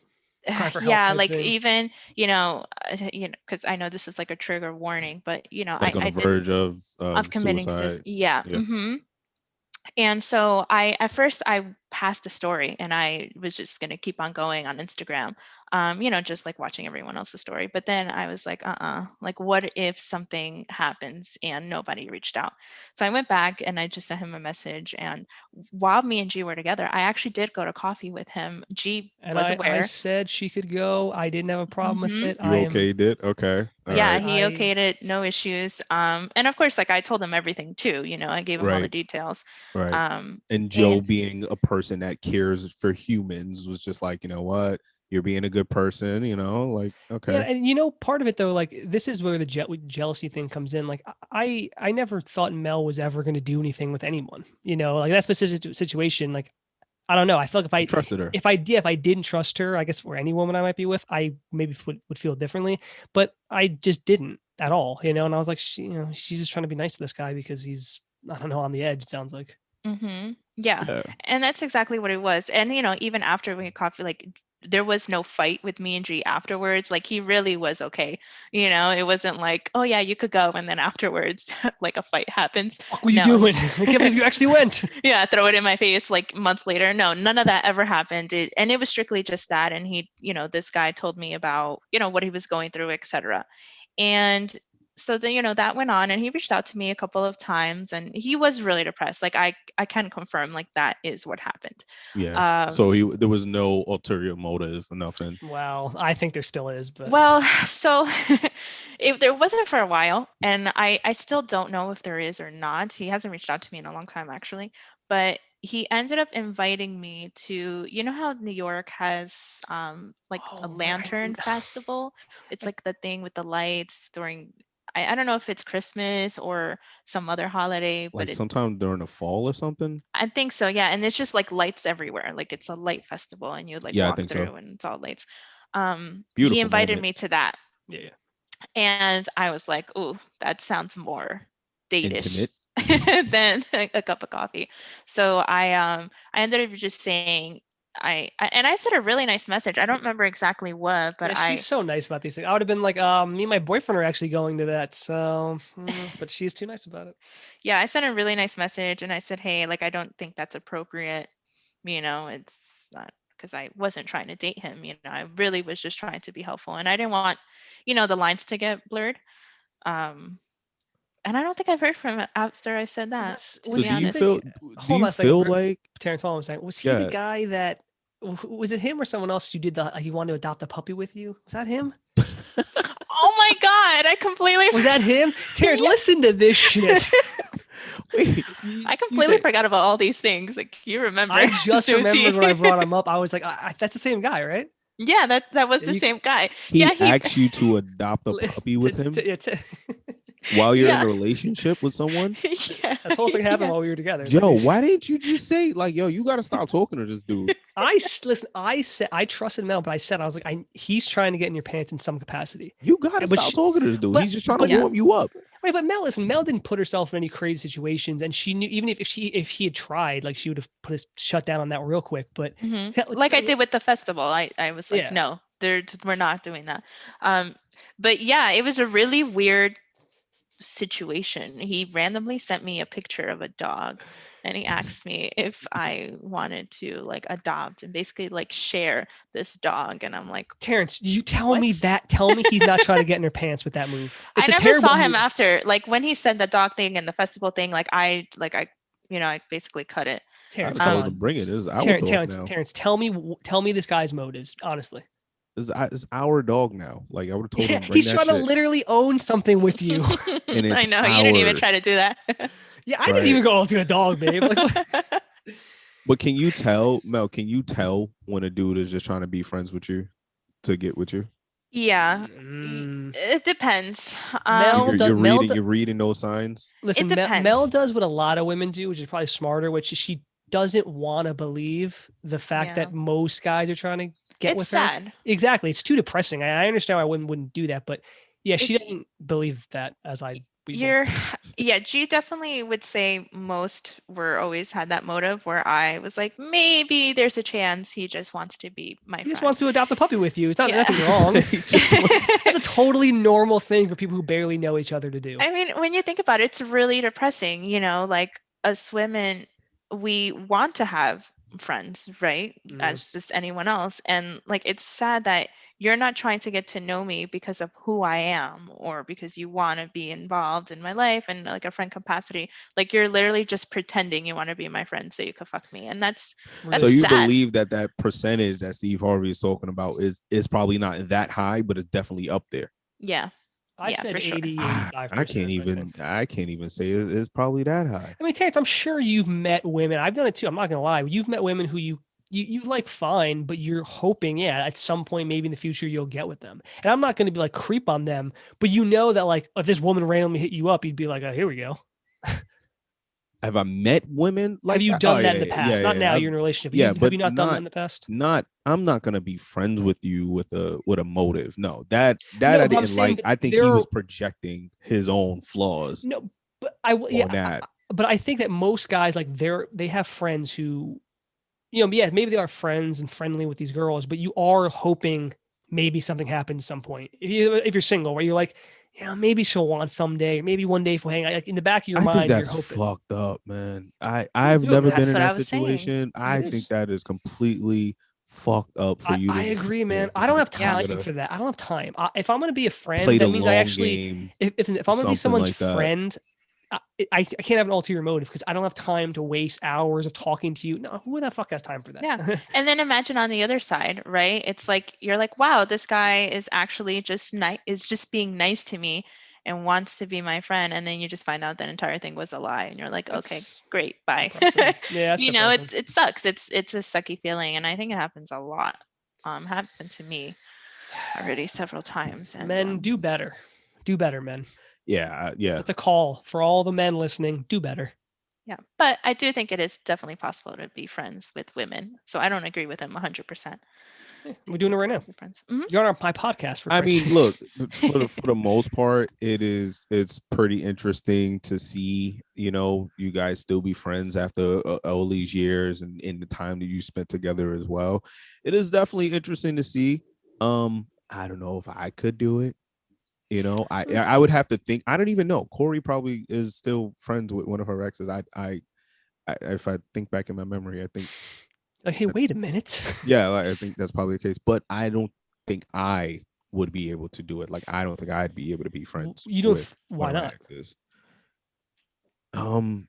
yeah, like thing. Even, because I know this is like a trigger warning, but like on the verge of committing suicide. Yeah. Mm-hmm. And so at first I passed the story and I was just going to keep on going on Instagram, just like watching everyone else's story. But then I was like, like what if something happens and nobody reached out? So I went back and I just sent him a message. And while me and G were together, I actually did go to coffee with him. G was aware. I said she could go. I didn't have a problem with it. You okayed it? Okay. Yeah, he okayed it. No issues. And of course, like I told him everything too. I gave him all the details. Right. And Joe, being a person that cares for humans, was just like, you know what? You're being a good person, like, okay. Yeah, and part of it though, like this is where the jealousy thing comes in. Like I never thought Mel was ever going to do anything with anyone. Like that specific situation. Like I don't know. I feel like if I trusted her, if I didn't trust her, I guess for any woman I might be with, I maybe would feel differently. But I just didn't at all. And I was like, she's just trying to be nice to this guy because he's, I don't know, on the edge. It sounds like. Mm-hmm. Yeah, and that's exactly what it was. And even after we had coffee, like there was no fight with me and G afterwards. Like he really was okay. It wasn't like, oh yeah, you could go, and then afterwards, like a fight happens. What were you doing? I can't believe you actually went. Yeah, throw it in my face like months later. No, none of that ever happened. And it was strictly just that. And he, this guy told me about, what he was going through, etc. And so then, that went on, and he reached out to me a couple of times, and he was really depressed. Like I can confirm, like that is what happened. Yeah. So there was no ulterior motive or nothing. Well, I think there still is, but well, so there wasn't for a while, and I still don't know if there is or not. He hasn't reached out to me in a long time, actually, but he ended up inviting me to, how New York has like a lantern festival. It's like the thing with the lights during, I don't know if it's Christmas or some other holiday, but like sometime during the fall or something. I think so, yeah. And it's just like lights everywhere. Like it's a light festival, and you like walk through, and it's all lights. Beautiful he invited moment. me to that. Yeah. And I was like, "Ooh, that sounds more date-ish than a cup of coffee." So I ended up just saying, I sent a really nice message. I don't remember exactly what, but she's so nice about these things. I would have been like, me and my boyfriend are actually going to that. So, but she's too nice about it. Yeah, I sent a really nice message, and I said, hey, like, I don't think that's appropriate. It's not, because I wasn't trying to date him. I really was just trying to be helpful, and I didn't want, the lines to get blurred. And I don't think I've heard from him after I said that. So do you feel like Terrance, all I'm saying, was he the guy that, was it him or someone else who did he wanted to adopt a puppy with you? Was that him? Oh my God, I completely was that him? Terrance, listen to this shit. Wait, I completely forgot about all these things. Like, you remember? I just remembered when I brought him up. I was like, that's the same guy, right? Yeah, that was the same guy. He asked you to adopt a puppy with him while you're in a relationship with someone. Yeah, that whole thing happened while we were together. Joe, why didn't you just say like, yo, you got to stop talking to this dude? I said I trusted Mel, but I was like, he's trying to get in your pants in some capacity. You got to stop talking to this dude. He's just trying to warm you up. Right, but Mel, listen, Mel didn't put herself in any crazy situations, and she knew even if he had tried, like she would have shut down on that real quick. But like I did with the festival, I was like, no, we're not doing that. But yeah, it was a really weird situation. He randomly sent me a picture of a dog, and he asked me if I wanted to like adopt and basically like share this dog. And I'm like, Terrance, you tell me he's not trying to get in her pants with that move. I never saw him after, like when he said the dog thing and the festival thing, I basically cut it. Terrance, told him to bring it. Terrance, tell me this guy's motives, honestly. It's our dog now. Like I would have told him. He's trying to literally own something with you. I know you didn't even try to do that. Yeah, I didn't even go to a dog, babe. Like, but can you tell, Mel? Can you tell when a dude is just trying to be friends with you to get with you? Yeah, it depends. You're reading those signs. Listen, Mel does what a lot of women do, which is probably smarter, which is she doesn't want to believe the fact that most guys are trying to get with her. It's sad. Exactly. It's too depressing. I understand why women wouldn't do that, but yeah, she doesn't believe that as I. Yeah, G definitely would say most were always had that motive where I was like, maybe there's a chance he just wants to be my friend. He just wants to adopt a puppy with you. It's not nothing Yeah. wrong. That's a totally normal thing for people who barely know each other to do. I mean, when you think about it, it's really depressing, you know, like us women, we want to have friends, right? As just anyone else. And like, it's sad that you're not trying to get to know me because of who I am or because you want to be involved in my life and like a friend capacity. Like, you're literally just pretending you want to be my friend so you could fuck me. And that's so you sad. believe that percentage that Steve Harvey is talking about is probably not that high, but it's definitely up there. Yeah. I said for sure. 80, 85%. I can't even say it's probably that high. I mean, Terrance, I'm sure you've met women. I've done it too. I'm not gonna lie. You've met women who you like fine, but you're hoping, yeah, at some point, maybe in the future, you'll get with them. And I'm not gonna be like creep on them, but you know that like if this woman randomly hit you up, you'd be like, oh, here we go. Have I met women like have you that? done that in the past? Not now. You're in a relationship. Yeah, have but you not done that in the past? I'm not gonna be friends with you with a motive. No, that No, I but I'm didn't saying like. that I think he was projecting his own flaws. No, but but I think that most guys like they have friends who, you know, yeah, maybe they are friends and friendly with these girls, but you are hoping maybe something happens at some point. If you're single, where you're like, yeah, maybe she'll want someday, maybe one day if we hang out. Like in the back of your mind, think that's you're hoping. fucked up, man. I've never been in that situation. I think that is completely fucked up for you. I agree, man. I don't have time for that. I don't have time. If I'm gonna be a friend, that means I actually, if I'm gonna be someone's friend, I can't have an ulterior motive because I don't have time to waste hours of talking to you. No, who the fuck has time for that? Yeah. And then imagine on the other side, right? It's like, you're like, wow, this guy is actually just being nice to me and wants to be my friend. And then you just find out that entire thing was a lie. And you're like, okay, great. Bye. Yeah. You know, it sucks. It's a sucky feeling. And I think it happens a lot. Happened to me already several times. And men do better. Do better, men. Yeah. That's a call for all the men listening. Do better. Yeah, but I do think it is definitely possible to be friends with women. So I don't agree with him 100%. We're doing it right now. Mm-hmm. You're on my podcast. I mean, look, for the most part, it's pretty interesting to see, you know, you guys still be friends after all these years and in the time that you spent together as well. It is definitely interesting to see. I don't know if I could do it. You know, I would have to think. I don't even know. Corey probably is still friends with one of her exes. I if I think back in my memory, I think. Like, hey, wait a minute. Yeah, I think that's probably the case. But I don't think I would be able to do it. Like, I don't think I'd be able to be friends. You don't. Why not? Exes. I wouldn't.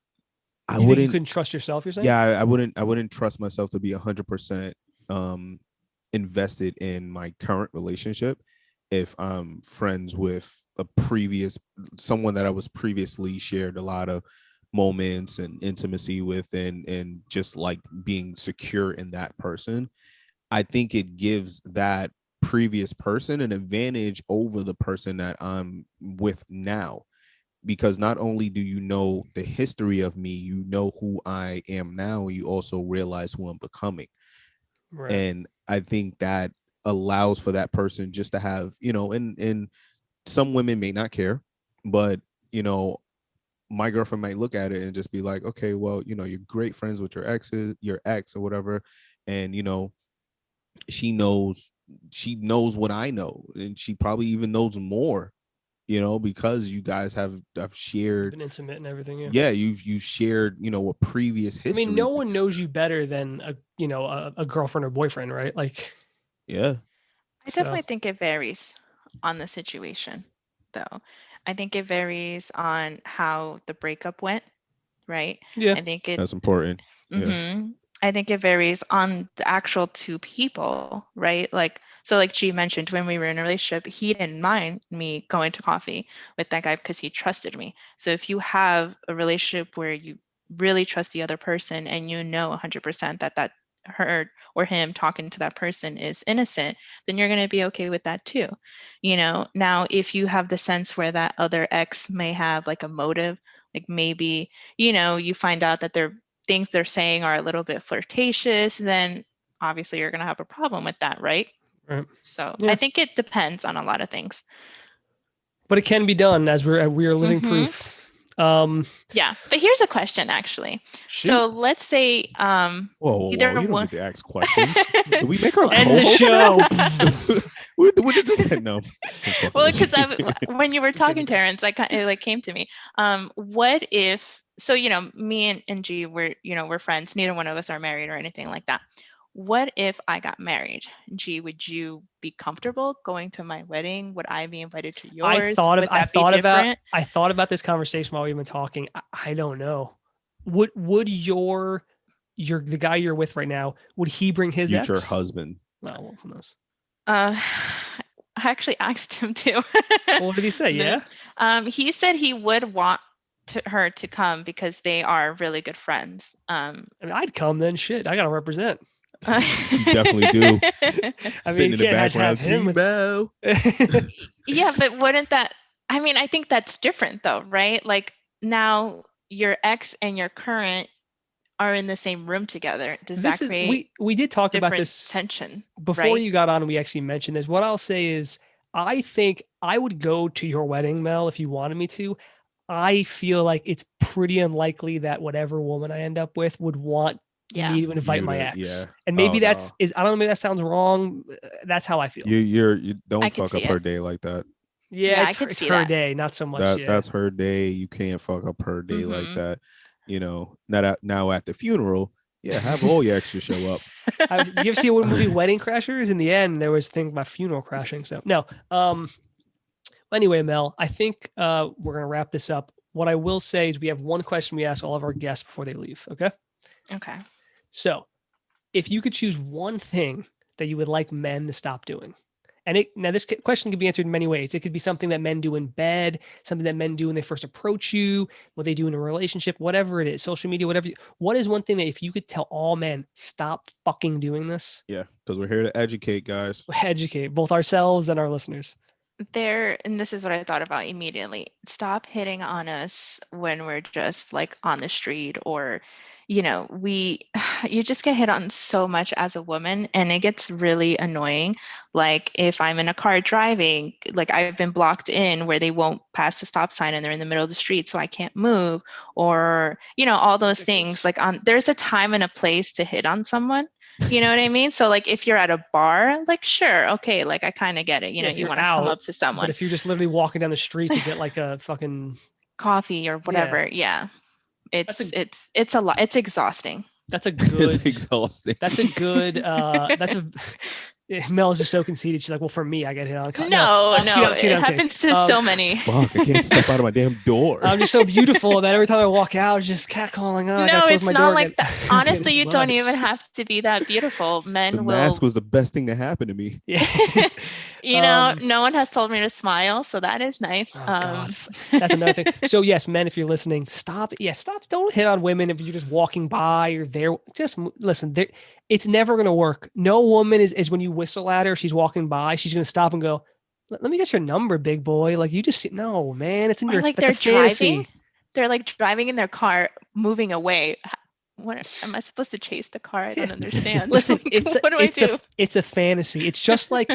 Think you couldn't trust yourself. You're saying? Yeah, I wouldn't. I wouldn't trust myself to be 100% invested in my current relationship if I'm friends with someone that I was previously shared a lot of moments and intimacy with and just like being secure in that person. I think it gives that previous person an advantage over the person that I'm with now, because not only do you know the history of me, you know who I am now, you also realize who I'm becoming. Right. And I think that allows for that person just to have, you know, and some women may not care, but, you know, my girlfriend might look at it and just be like, okay, well, you know, you're great friends with your ex or whatever. And, you know, she knows what I know. And she probably even knows more, you know, because you guys have shared, been intimate and everything. Yeah, you've shared, you know, a previous history. I mean, no one knows you better than a girlfriend or boyfriend, right? Like, yeah. I definitely think it varies on the situation, though. I think it varies on how the breakup went, right? Yeah, I think that's important. Mm-hmm. Yeah. I think it varies on the actual two people, right? Like, so like G mentioned, when we were in a relationship, he didn't mind me going to coffee with that guy because he trusted me. So if you have a relationship where you really trust the other person and you know 100% that her or him talking to that person is innocent, then you're going to be okay with that too. You know, now if you have the sense where that other ex may have like a motive, like maybe, you know, you find out that things they're saying are a little bit flirtatious, then obviously you're going to have a problem with that, right? Right. So yeah. I think it depends on a lot of things. But it can be done, as we are living proof. Yeah, but here's a question actually. Shoot. So let's say whoa, either you don't one. get to ask questions. Did we make our End the co-host show. what did this no? Well, because when you were talking, Terrance, it like came to me. What if? So me and G, we're friends. Neither one of us are married or anything like that. What if I got married? G, would you be comfortable going to my wedding? Would I be invited to yours? I thought about this conversation while we've been talking. I don't know. Would the guy you're with right now, would he bring his future ex? husband? Well, who knows? I actually asked him to. Well, what did he say? Yeah. He said he would want her to come because they are really good friends. I mean, I'd come then. Shit, I gotta represent. You definitely do. I mean, in the background, Tebow. Yeah, but wouldn't that? I mean, I think that's different though, right? Like now your ex and your current are in the same room together. Does that create? We did talk about this tension before you got on. We actually mentioned this. What I'll say is, I think I would go to your wedding, Mel, if you wanted me to. I feel like it's pretty unlikely that whatever woman I end up with would want me to invite my ex. Yeah. And maybe I don't know, maybe that sounds wrong. That's how I feel. You don't fuck up her day like that. Yeah, it's her day, not so much. That's her day. You can't fuck up her day like that. Now at the funeral, have all your extras show up. You ever see a movie Wedding Crashers? In the end, there was a thing about funeral crashing. So no. Anyway, Mel, I think we're gonna wrap this up. What I will say is we have one question we ask all of our guests before they leave. Okay. Okay. So, if you could choose one thing that you would like men to stop doing, and now this question could be answered in many ways. It could be something that men do in bed, something that men do when they first approach you, what they do in a relationship, whatever it is, social media, whatever. What is one thing that if you could tell all men, stop fucking doing this? Yeah, because we're here to educate, guys. Educate both ourselves and our listeners. And this is what I thought about immediately. Stop hitting on us when we're just like on the street or, you just get hit on so much as a woman and it gets really annoying. Like if I'm in a car driving, like I've been blocked in where they won't pass the stop sign and they're in the middle of the street, so I can't move, or, all those things. Like there's a time and a place to hit on someone. You know what I mean? So like if you're at a bar, like sure, okay, like I kind of get it. You want to come up to someone. But if you're just literally walking down the street to get like a fucking coffee or whatever, it's a lot. It's exhausting. That's a good. It's exhausting. That's a good. Mel is just so conceited. She's like, well, for me, I get hit on. No, it happens to so many. Fuck, I can't step out of my damn door. I'm just so beautiful that every time I walk out, it's just catcalling. No, it's not like that. Honestly, you don't even have to be that beautiful. Men the mask was the best thing that happened to me. Yeah. No one has told me to smile, so that is nice. That's another thing. So yes, men, if you're listening, stop. Don't hit on women if you're just walking by or there. Just listen. It's never going to work. No woman is when you whistle at her, she's walking by, she's going to stop and go, let me get your number, big boy. Like you just, no, man, it's in your, like they're driving. They're like driving in their car, moving away. What am I supposed to chase the car? I don't understand. Listen, what do I do? It's a fantasy. It's just like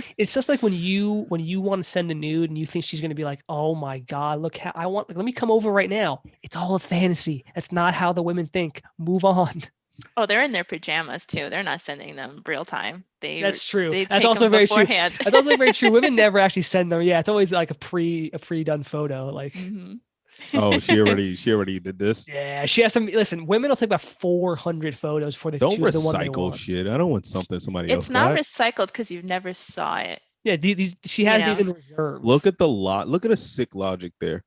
when you want to send a nude and you think she's going to be like, oh my God, look how let me come over right now. It's all a fantasy. That's not how the women think. Move on. Oh, they're in their pajamas too. They're not sending them real time. That's true. That's also very true. That's also very true. Women never actually send them. Yeah, it's always like a pre-done photo. Like, oh, she already did this. Yeah, she has some. Listen, women will take about 400 photos before they choose the one they want. Don't recycle shit. I don't want something somebody else. It's not recycled because you never saw it. Yeah, she has these in reserve. Look at the lot. Look at a sick logic there.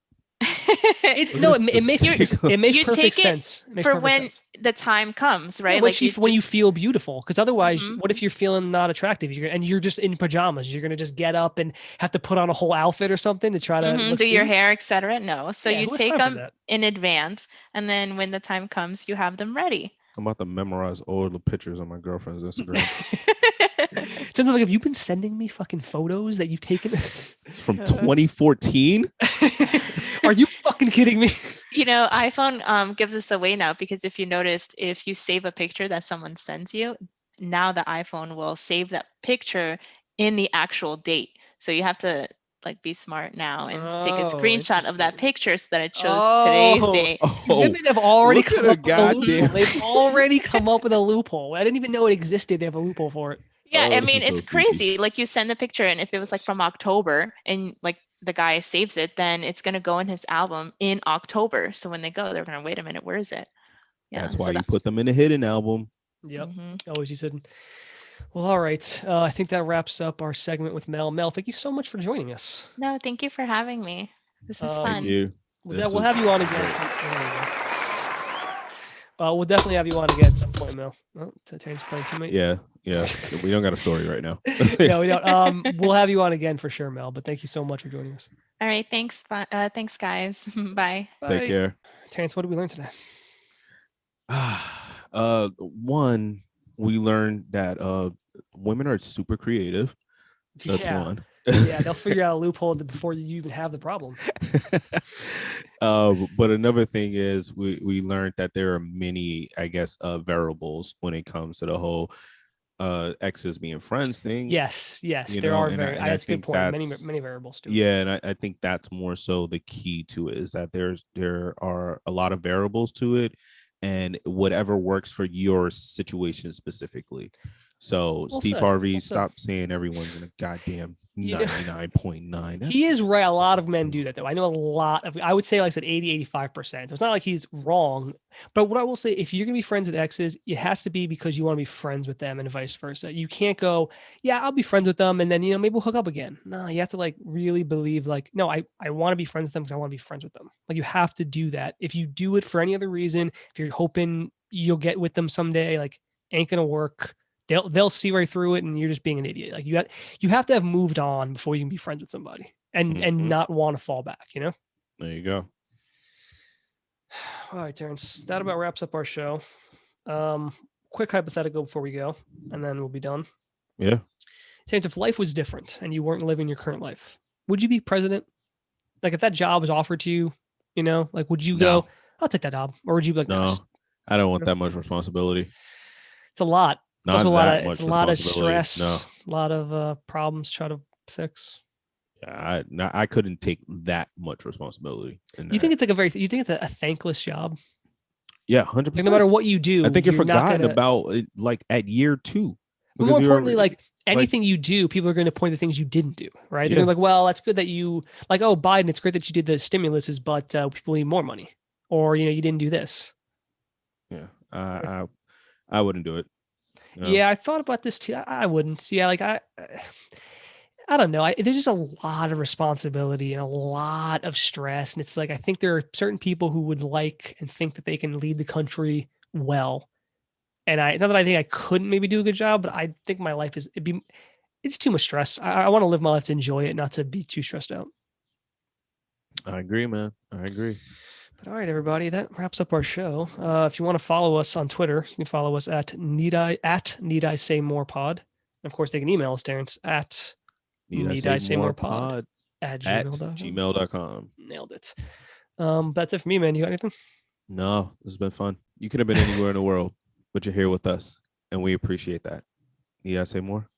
It makes perfect sense. For when the time comes, right? Yeah, when you feel beautiful, because otherwise, what if you're feeling not attractive? You're just in pajamas. You're gonna just get up and have to put on a whole outfit or something to try to do your hair, etc. No, so you take them in advance, and then when the time comes, you have them ready. I'm about to memorize all the pictures on my girlfriend's Instagram. Sounds like, have you been sending me fucking photos that you've taken from 2014? Are you fucking kidding me? iPhone gives us away now, because if you noticed, if you save a picture that someone sends you, now the iPhone will save that picture in the actual date. So you have to like be smart now and take a screenshot of that interesting. picture so that it shows today's date. Women have already look at come a up with a loophole. goddamn- They've already come up with a loophole. I didn't even know it existed. They have a loophole for it. Yeah, Oh, I this mean, is so it's sneaky. crazy. Like you send the picture, and if it was like from October and like the guy saves it, then it's gonna go in his album in October. So when they go, they're gonna wait a minute, where is it? Yeah, That's why so you put them in a hidden album. Yep. Mhm. Always use hidden. Well, all right. I think that wraps up our segment with Mel. Mel, thank you so much for joining us. No, thank you for having me. This was Thank fun. you. We'll have you on again. We'll definitely have you on again at some point, Mel. Oh, Terrance playing teammate. Yeah. We don't got a story right now. No, we don't. We'll have you on again for sure, Mel. But thank you so much for joining us. All right, thanks. Thanks, guys. Bye. Take care. Terrance, what did we learn today? One, we learned that women are super creative. That's one. Yeah, they'll figure out a loophole before you even have the problem. But another thing is we learned that there are many, I guess, variables when it comes to the whole exes being friends thing. Yes, there are that's a good point. Many variables too. Yeah, and I think that's more so the key to it, is that there are a lot of variables to it, and whatever works for your situation specifically. So Steve Harvey, stop saying everyone's in a goddamn 99.9. He is right. A lot of men do that, though. I know a lot of, I would say, like I said, 80-85%. So it's not like he's wrong. But what I will say, if you're going to be friends with exes, it has to be because you want to be friends with them and vice versa. You can't go, yeah, I'll be friends with them, and then, maybe we'll hook up again. No, you have to like really believe, like, no, I want to be friends with them because I want to be friends with them. Like, you have to do that. If you do it for any other reason, if you're hoping you'll get with them someday, like, ain't going to work. They'll see right through it, and you're just being an idiot. Like, you have to have moved on before you can be friends with somebody, and not want to fall back. There you go. All right, Terrance, that about wraps up our show. Quick hypothetical before we go, and then we'll be done. Yeah. Terrance, if life was different and you weren't living your current life, would you be president? Like, if that job was offered to you, like, would you go, I'll take that job, or would you be like, no, I don't want that much responsibility. It's a lot. Not that much. It's a lot of stress. A lot of problems to try to fix. Yeah, I couldn't take that much responsibility. You think it's like you think it's a thankless job? Yeah, 100%. Like, no matter what you do, I think you're forgotten about it, like at year 2. More importantly, like anything you do, people are going to point to things you didn't do, right? They're like, well, that's good that you, like, oh, Biden, it's great that you did the stimuluses, but people need more money, or you didn't do this. Yeah, I wouldn't do it. Yeah, I thought about this too. I wouldn't. Yeah, like I don't know. There's just a lot of responsibility and a lot of stress, and it's like I think there are certain people who would like and think that they can lead the country well. And not that I think I couldn't maybe do a good job, but I think my life it's too much stress. I want to live my life to enjoy it, not to be too stressed out. I agree, man. I agree. But all right, everybody, that wraps up our show. If you want to follow us on Twitter, you can follow us at Need I Say More Pod. And of course, they can email us, Terrance, at Need I Say More Pod at gmail.com. Nailed it. That's it for me, man. You got anything? No, this has been fun. You could have been anywhere in the world, but you're here with us, and we appreciate that. Need I say more?